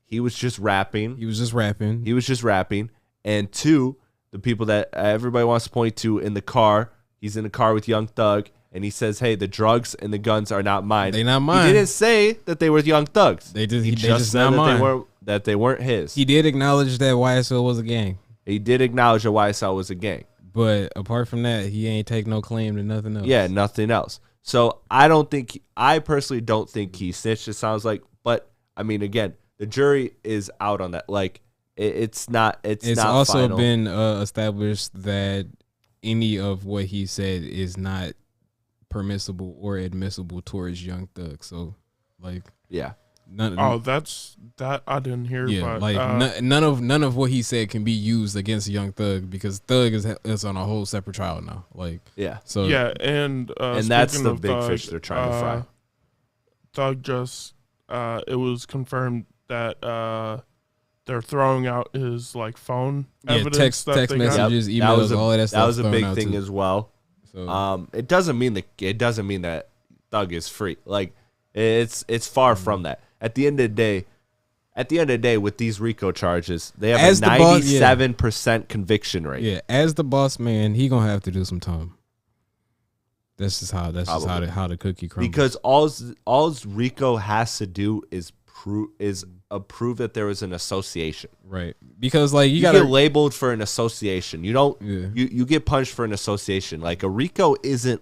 he was just rapping. He was just rapping. And two, the people that everybody wants to point to in the car, he's in the car with Young Thug, and he says, hey, the drugs and the guns are not mine. They not mine. He didn't say that they were Young Thug's. He just just said not that mine. they weren't his. He did acknowledge that YSL was a gang. He did acknowledge that YSL was a gang. But apart from that, he ain't take no claim to nothing else. Yeah, nothing else. So I personally don't think he snitched, it sounds like. But, I mean, again, the jury is out on that. Like, it's not also final. been established that any of what he said is not permissible or admissible towards Young Thug. So, like, yeah. That's that I didn't hear. Yeah, but, like none of what he said can be used against Young Thug because Thug is on a whole separate trial now. Like, yeah, so yeah, and that's the of big Thug, fish they're trying to fry. Thug just it was confirmed that they're throwing out his like phone evidence, text messages, emails, all of that stuff. That was a big thing too. as well. So. It doesn't mean that Thug is free. Like, it's far from that. At the end of the day, with these RICO charges, they have a 97% conviction rate. Yeah, as the boss man, he gonna have to do some time. That's just how the cookie crumbles. Because all RICO has to do is prove that there was an association. Right. Because like you get labeled for an association. You don't. Yeah. You get punched for an association. Like a RICO isn't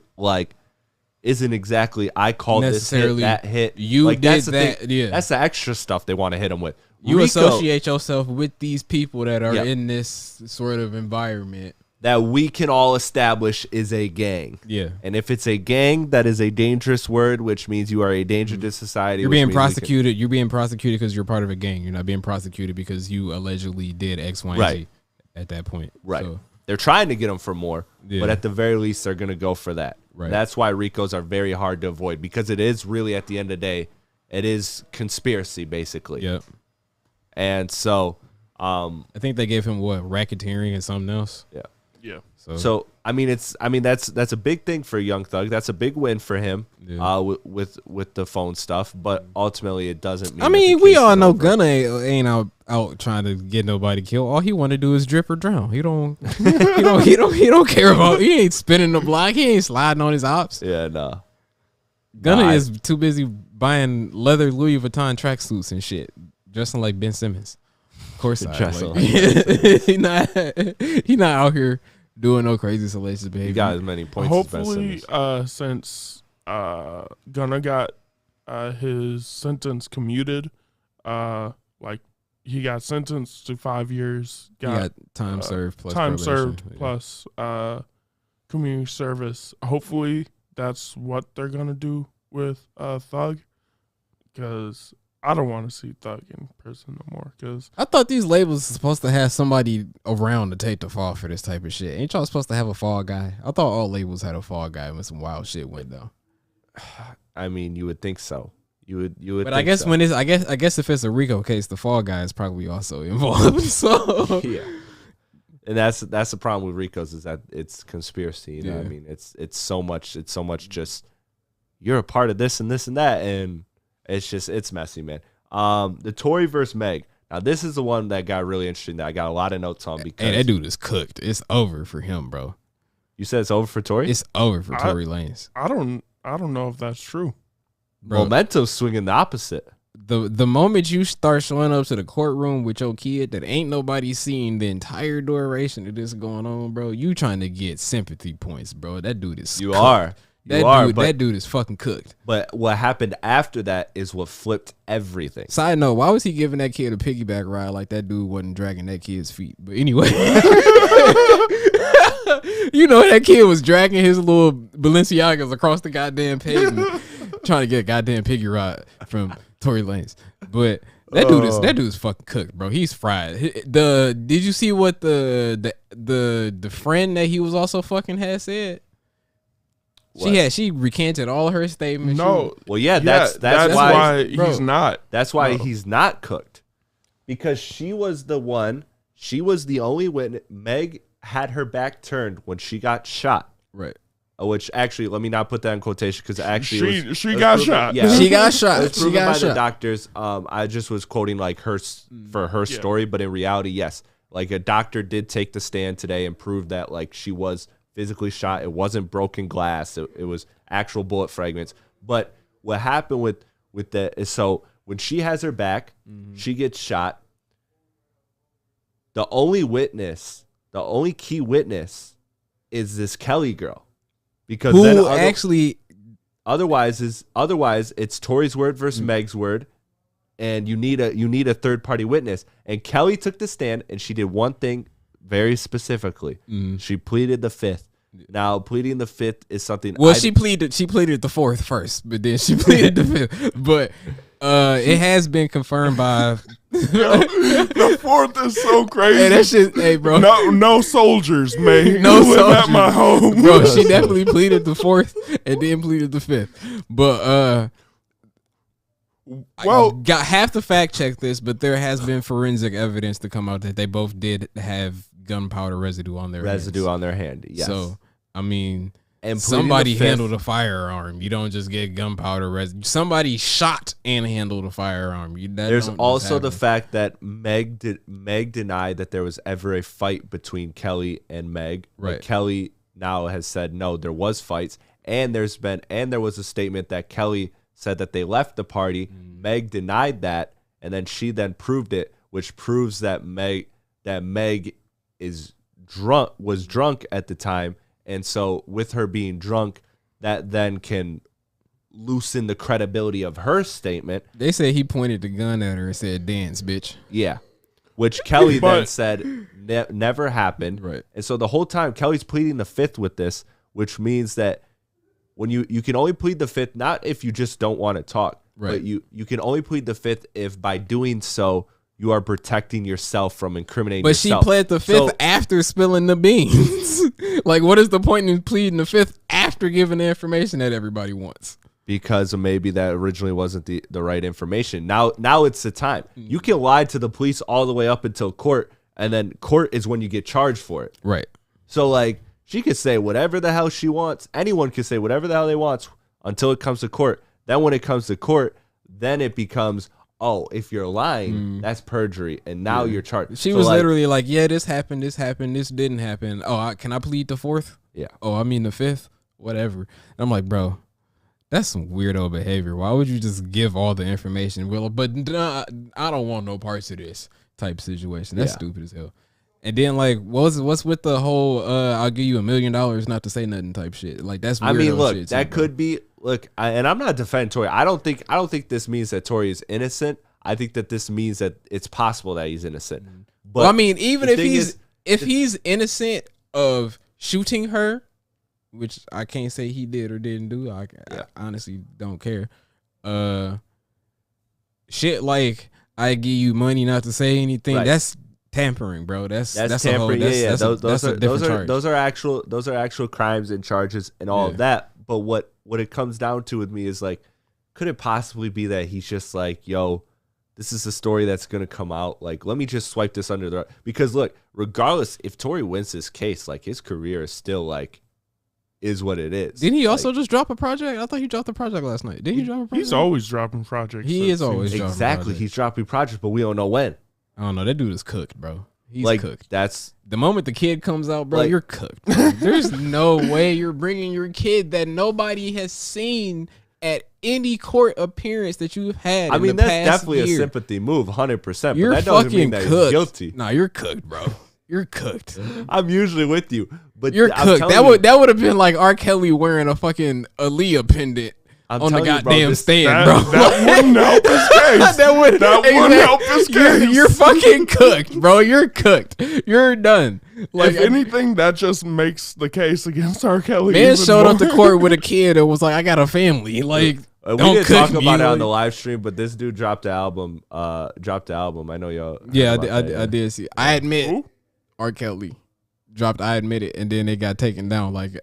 exactly I called this hit, that hit. You like, did that's the that. thing. Yeah. That's the extra stuff they want to hit them with. You RICO, associate yourself with these people that are in this sort of environment that we can all establish is a gang. Yeah. And if it's a gang, that is a dangerous word, which means you are a danger to society. You're being prosecuted. You're being prosecuted because you're part of a gang. You're not being prosecuted because you allegedly did X, Y, and Z at that point. Right. So, they're trying to get them for more, but at the very least, they're going to go for that. Right. That's why RICOs are very hard to avoid, because it is really, at the end of the day, it is conspiracy, basically. Yep. And so, I think they gave him racketeering and something else. Yeah. Yeah. So that's a big thing for Young Thug. That's a big win for him. Yeah. With the phone stuff, but ultimately it doesn't mean. I mean, we all know Gunna ain't out trying to get nobody killed. All he want to do is drip or drown. He don't he don't care about. He ain't spinning the block. He ain't sliding on his ops. Yeah, nah. Gunna is too busy buying leather Louis Vuitton tracksuits and shit, dressing like Ben Simmons. Of course, he not out here doing no crazy salacious behavior. He got as many points. Hopefully, since Gunna got his sentence commuted, like he got sentenced to 5 years. He got time served plus time probation. served plus community service. Hopefully, that's what they're gonna do with Thug, because I don't want to see Thug in prison no more. Because I thought these labels are supposed to have somebody around to take the fall for this type of shit. Ain't y'all supposed to have a fall guy? I thought all labels had a fall guy when some wild shit went down. I mean, you would think so. You would. But I guess when it's I guess if it's a RICO case, the fall guy is probably also involved. So yeah. And that's the problem with RICOs, is that it's conspiracy. You know what I mean? It's so much just you're a part of this and this and that, and it's messy, man. The Tory versus Meg. Now this is the one that got really interesting, that I got a lot of notes on, because that dude is cooked. It's over for him, bro. You said it's over for Tory? It's over for Tory Lanez. I don't know if that's true. Bro, Momentum's swinging the opposite. The moment you start showing up to the courtroom with your kid that ain't nobody seen the entire duration of this going on, bro, you trying to get sympathy points, bro. That dude is cooked. That dude is fucking cooked. But what happened after that is what flipped everything. Side note, why was he giving that kid a piggyback ride like that dude wasn't dragging that kid's feet? But anyway, you know, that kid was dragging his little Balenciagas across the goddamn pavement trying to get a goddamn piggy ride from Tory Lanez. But that dude is fucking cooked, bro. He's fried. Did you see what the friend that he was also fucking had said? What? She recanted all her statements. No, well, yeah, that's why he's not. That's why he's not cooked, because she was the one. She was the only witness. Meg had her back turned when she got shot. Right. Which actually, let me not put that in quotation because actually she got shot. Yeah, she got shot. It was proven She got by shot. the doctors. I just was quoting like her for her story, but in reality, yes, like a doctor did take the stand today and prove that like she was physically shot. It wasn't broken glass. It was actual bullet fragments. But what happened with that is, so when she has her back, she gets shot. The only key witness is this Kelly girl. Because Who then otherwise it's Tori's word versus Meg's word, and you need a third party witness. And Kelly took the stand and she did one thing very specifically. She pleaded the fifth. Now pleading the fifth is something. Well, she pleaded the fourth first, but then she pleaded the fifth. But it has been confirmed by The fourth is so crazy. Hey, that shit, hey, bro. No soldiers, man. No Live soldiers at my home, bro. She definitely pleaded the fourth and then pleaded the fifth. But well, got have to fact check this, but there has been forensic evidence to come out that they both did have gunpowder residue on their hands. on their hand. Yes. So I mean, and somebody handled a firearm. You don't just get gunpowder residue. Somebody shot and handled a firearm. There's also the fact that Meg denied that there was ever a fight between Kelly and Meg. Right. But Kelly now has said no, there was fights, and there was a statement that Kelly said that they left the party. Meg denied that, and then she proved it, which proves that Meg was drunk at the time. And so with her being drunk, that then can loosen the credibility of her statement. They said he pointed the gun at her and said, "Dance, bitch." Yeah. Which Kelly then said never happened. Right. And so the whole time Kelly's pleading the fifth with this, which means that when you can only plead the fifth, not if you just don't want to talk, right, but you can only plead the fifth if by doing so you are protecting yourself from incriminating yourself. But she pled the fifth after spilling the beans. Like, what is the point in pleading the fifth after giving the information that everybody wants? Because maybe that originally wasn't the right information. Now it's the time. You can lie to the police all the way up until court, and then court is when you get charged for it. Right. So, like, she could say whatever the hell she wants. Anyone can say whatever the hell they want until it comes to court. Then when it comes to court, then it becomes, oh, if you're lying, that's perjury, and now you're charged. She was literally like, yeah, this happened, this didn't happen. Oh, can I plead the fourth? Yeah. Oh, I mean the fifth? Whatever. And I'm like, bro, that's some weirdo behavior. Why would you just give all the information? Well, but I don't want no parts of this type situation. That's stupid as hell. And then, like, what's with the whole I'll give you $1 million not to say nothing type shit? Like, that's weirdo. I mean, look, shit that too, could be. Look, and I'm not defending Tori. I don't think this means that Tori is innocent. I think that this means that it's possible that he's innocent. But well, I mean, even if he's innocent of shooting her, which I can't say he did or didn't do. I honestly don't care. Shit like I give you money not to say anything. Right. That's tampering, bro. That's tampering. Those are actual crimes and charges and all of that. But what it comes down to with me is like, could it possibly be that he's just like, yo, this is a story that's going to come out. Like, let me just swipe this under the rug. Because look, regardless, if Tori wins this case, like his career is still like, is what it is. Didn't he also just drop a project? I thought he dropped a project last night. Didn't he drop a project? He's always dropping projects. He is always dropping exactly. He's dropping projects, but we don't know when. I don't know. That dude is cooked, bro. He's like, cooked. That's the moment the kid comes out, bro. Like, you're cooked. Bro. There's no way you're bringing your kid that nobody has seen at any court appearance that you've had. I mean, that's definitely year. A sympathy move, 100%. You're but that doesn't mean that he's guilty. Nah, you're cooked, bro. You're cooked. I'm usually with you, but you're cooked. That would have been like R. Kelly wearing a fucking Aaliyah pendant on the goddamn stand, bro. That wouldn't help his case. that wouldn't help his case. You're fucking cooked, bro. You're cooked. You're done. Like, if anything, that just makes the case against R. Kelly. Man showed up to court with a kid and was like, "I got a family." Like, we didn't talk about it on the live stream, but this dude dropped the album. I know y'all. Yeah, I did see. I admit, R. Kelly dropped I Admit It, and then it got taken down like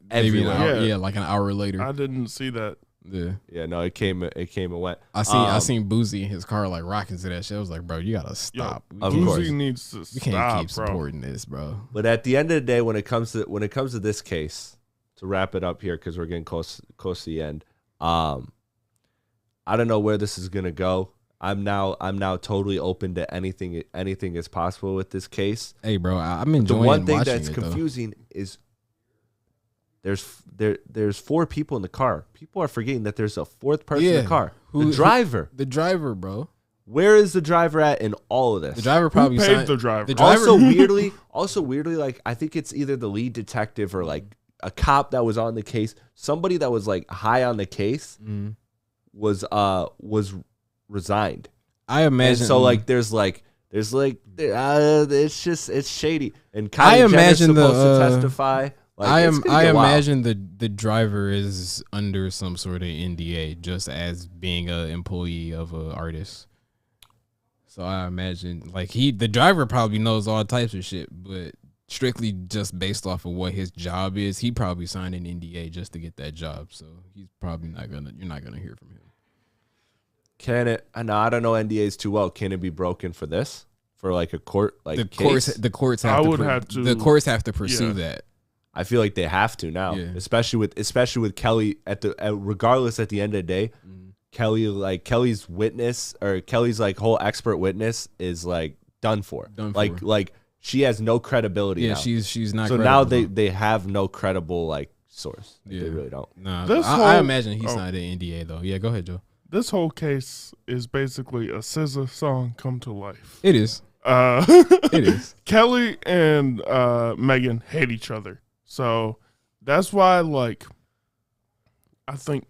everywhere. Like an hour later. I didn't see that. Yeah, no, it came and went. I seen Boozy in his car like rocking to that shit. I was like, bro, you gotta stop. Of Boozy course. needs to We stop, can't keep bro. supporting this, bro. But at the end of the day, when it comes to this case, to wrap it up here because we're getting close to the end. I don't know where this is gonna go. I'm now totally open to anything is possible with this case. Hey, bro, I'm enjoying. The one thing watching that's it, confusing is there's 4 people in the car. People are forgetting that there's a 4th person in the car. The driver. The driver, bro. Where is the driver at in all of this? The driver probably Who paid signed the driver? Also weirdly, like I think it's either the lead detective or like a cop that was on the case. Somebody that was like high on the case was resigned. I imagine. And so like there's it's shady. And Kylie I Jenner's imagine supposed to testify. Like, I imagine the driver is under some sort of NDA just as being an employee of an artist. So I imagine like the driver probably knows all types of shit, but strictly just based off of what his job is, he probably signed an NDA just to get that job. So he's probably you're not gonna hear from him. Can it? No, I don't know NDAs too well. Can it be broken for this? For like a court like The case? courts I have would to have to- the courts have to pursue yeah. that. I feel like they have to now, Yeah. especially with Kelly regardless at the end of the day, Kelly's witness or Kelly's like whole expert witness is like done for. Like she has no credibility. Yeah, now. she's not. So now they have no credible like source. Yeah. They really don't. Nah, This I whole- imagine he signed an NDA though. Yeah, go ahead, Joe. This whole case is basically a SZA song come to life. It is. It is. Kelly and Megan hate each other. So that's why, like, I think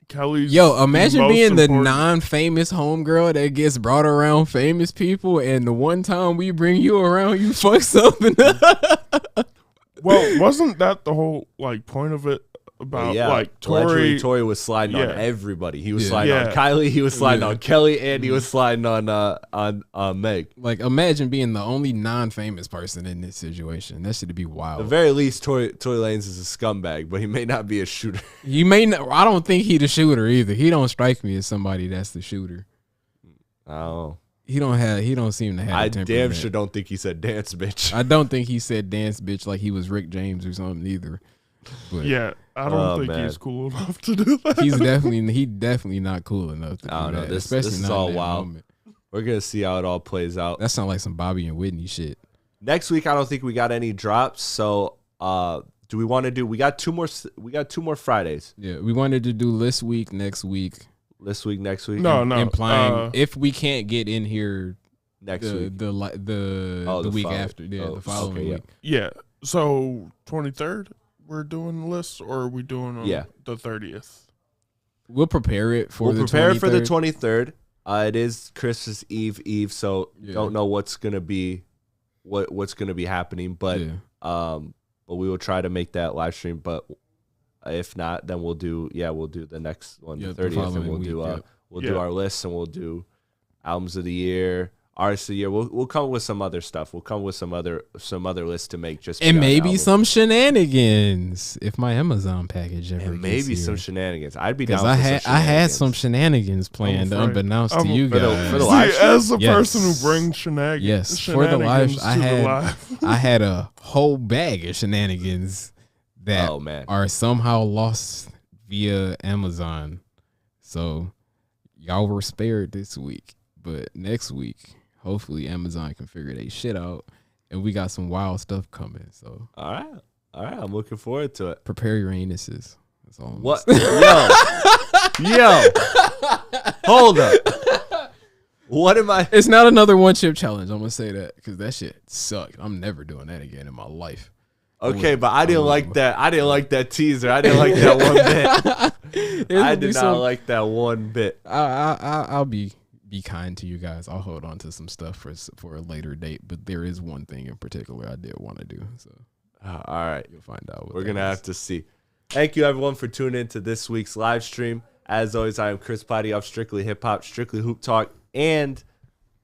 Kelly's. Yo, imagine most being the important- non-famous homegirl that gets brought around famous people, and the one time we bring you around, you fuck something up. Well, wasn't that the whole like point of it about like allegedly Tory? Tory was sliding on Yeah. everybody. He was Yeah. sliding on Yeah. Kylie. He was sliding Yeah. on Kelly, and he was sliding on Meg. Like, imagine being the only non-famous person in this situation. That should be At the wild. very least, Tory Lanez is a scumbag, but he may not be a shooter. You may not. I don't think he the shooter either. He don't strike me as somebody that's the shooter. Oh, He don't seem to have. I the damn temperament. sure don't think he said dance, bitch. I don't think he said dance bitch like he was Rick James or something either. But Yeah, I don't Oh, think man. he's cool enough to do that. he's definitely not cool enough to I don't do know. that. This Especially is not all in that wild. moment. We're gonna see how it all plays out. That sounds like some Bobby and Whitney shit. Next week, I don't think we got any drops. So, do we want to do? We got two more Fridays. Yeah, we wanted to do this week, next week, This week, next week. No. implying if we can't get in here next the week. the week following- after, oh, the following okay, yeah. week. Yeah. So 23rd, we're doing the list, or are we doing on the 30th? We'll prepare it for We'll the prepare for the 23rd. 23rd. It is Christmas Eve, so Yeah. don't know what's gonna be what's gonna be happening, but Yeah. but we will try to make that live stream. But if not, then we'll do the next one, Yeah, the the 30th, and following we'll week, do yeah. we'll do our lists, and we'll do albums of the year, artists of the year. We'll come with some other stuff. We'll come with some other lists to make just And beyond maybe albums. some shenanigans if my Amazon package ever and gets maybe here. some shenanigans. I'd be down Because for some I had some shenanigans. shenanigans planned, afraid. unbeknownst to I'm you for the- guys. for the See, live stream? as a Yes. person who brings shenanigans, Yes, for the live, shenanigans I to the had live. I had a whole bag of shenanigans that Oh, man. are somehow lost via Amazon. So y'all were spared this week, but next week, hopefully Amazon can figure their shit out, and we got some wild stuff coming. So All right. I'm looking forward to it. prepare your anuses. That's all. I'm What? saying. Yo, hold up. What am I? It's not another one chip challenge. I'm gonna say that because that shit sucked. I'm never doing that again in my life. Okay, but I didn't like that. I didn't like that teaser. I didn't like that one bit. I did not like that one bit. I'll be kind to you guys. I'll hold on to some stuff for a later date. But there is one thing in particular I did want to do. So All right. you'll find out. We're going to have to see. Thank you, everyone, for tuning in to this week's live stream. As always, I am Chris Platte of Strictly Hip Hop, Strictly Hoop Talk, and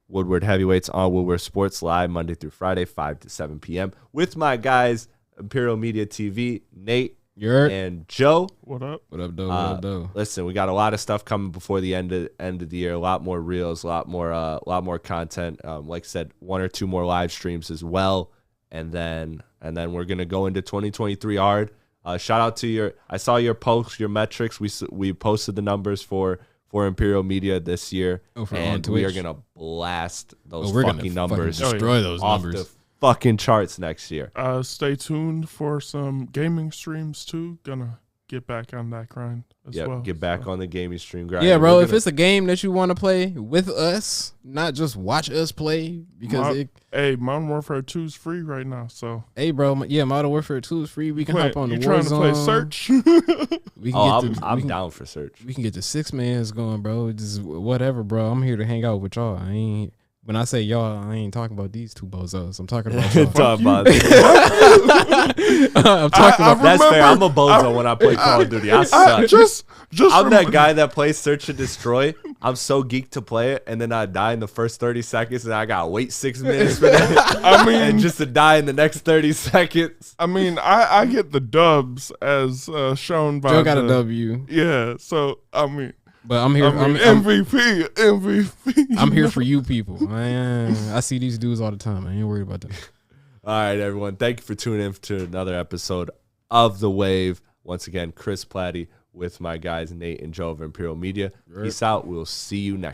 Woodward Heavyweights on Woodward Sports Live Monday through Friday, 5 to 7 p.m. with my guys, Imperial Media TV, Nate and Joe. What up? What up, though? What up, though? Listen, we got a lot of stuff coming before the end of the year. A lot more reels, a lot more content. Like I said, 1 or 2 more live streams as well, and then we're gonna go into 2023 hard. Shout out to I saw your post, your metrics. We posted the numbers for Imperial Media this year, and we are gonna blast those fucking numbers, destroy those off numbers. the fucking charts next year. Stay tuned for some gaming streams too. Gonna get back on that grind as well. Get back on the gaming stream grind. Yeah, bro. If it's a game that you want to play with us, not just watch us play, because Modern Warfare 2 is free right now. So hey, bro, Modern Warfare 2 is free. We can hop on the Warzone. You trying to play Search? I'm down for Search. We can get the 6-mans going, bro. Just whatever, bro. I'm here to hang out with y'all. When I say y'all, I ain't talking about these two bozos. I'm talking about y'all. I'm talking about that's fair. I'm a bozo when I play Call of Duty. I suck. I'm that guy that plays Search and Destroy. I'm so geeked to play it, and then I die in the first 30 seconds, and I gotta wait 6 minutes for that. And just to die in the next 30 seconds. I mean, I get the dubs as shown by Joe got a W. Yeah, so I mean. But I'm here. I'm MVP. I'm here for you people. I see these dudes all the time. I ain't worried about that. All right, everyone. Thank you for tuning in to another episode of The Wave. Once again, Chris Platte with my guys Nate and Joe of Imperial Media. Peace out. We'll see you next.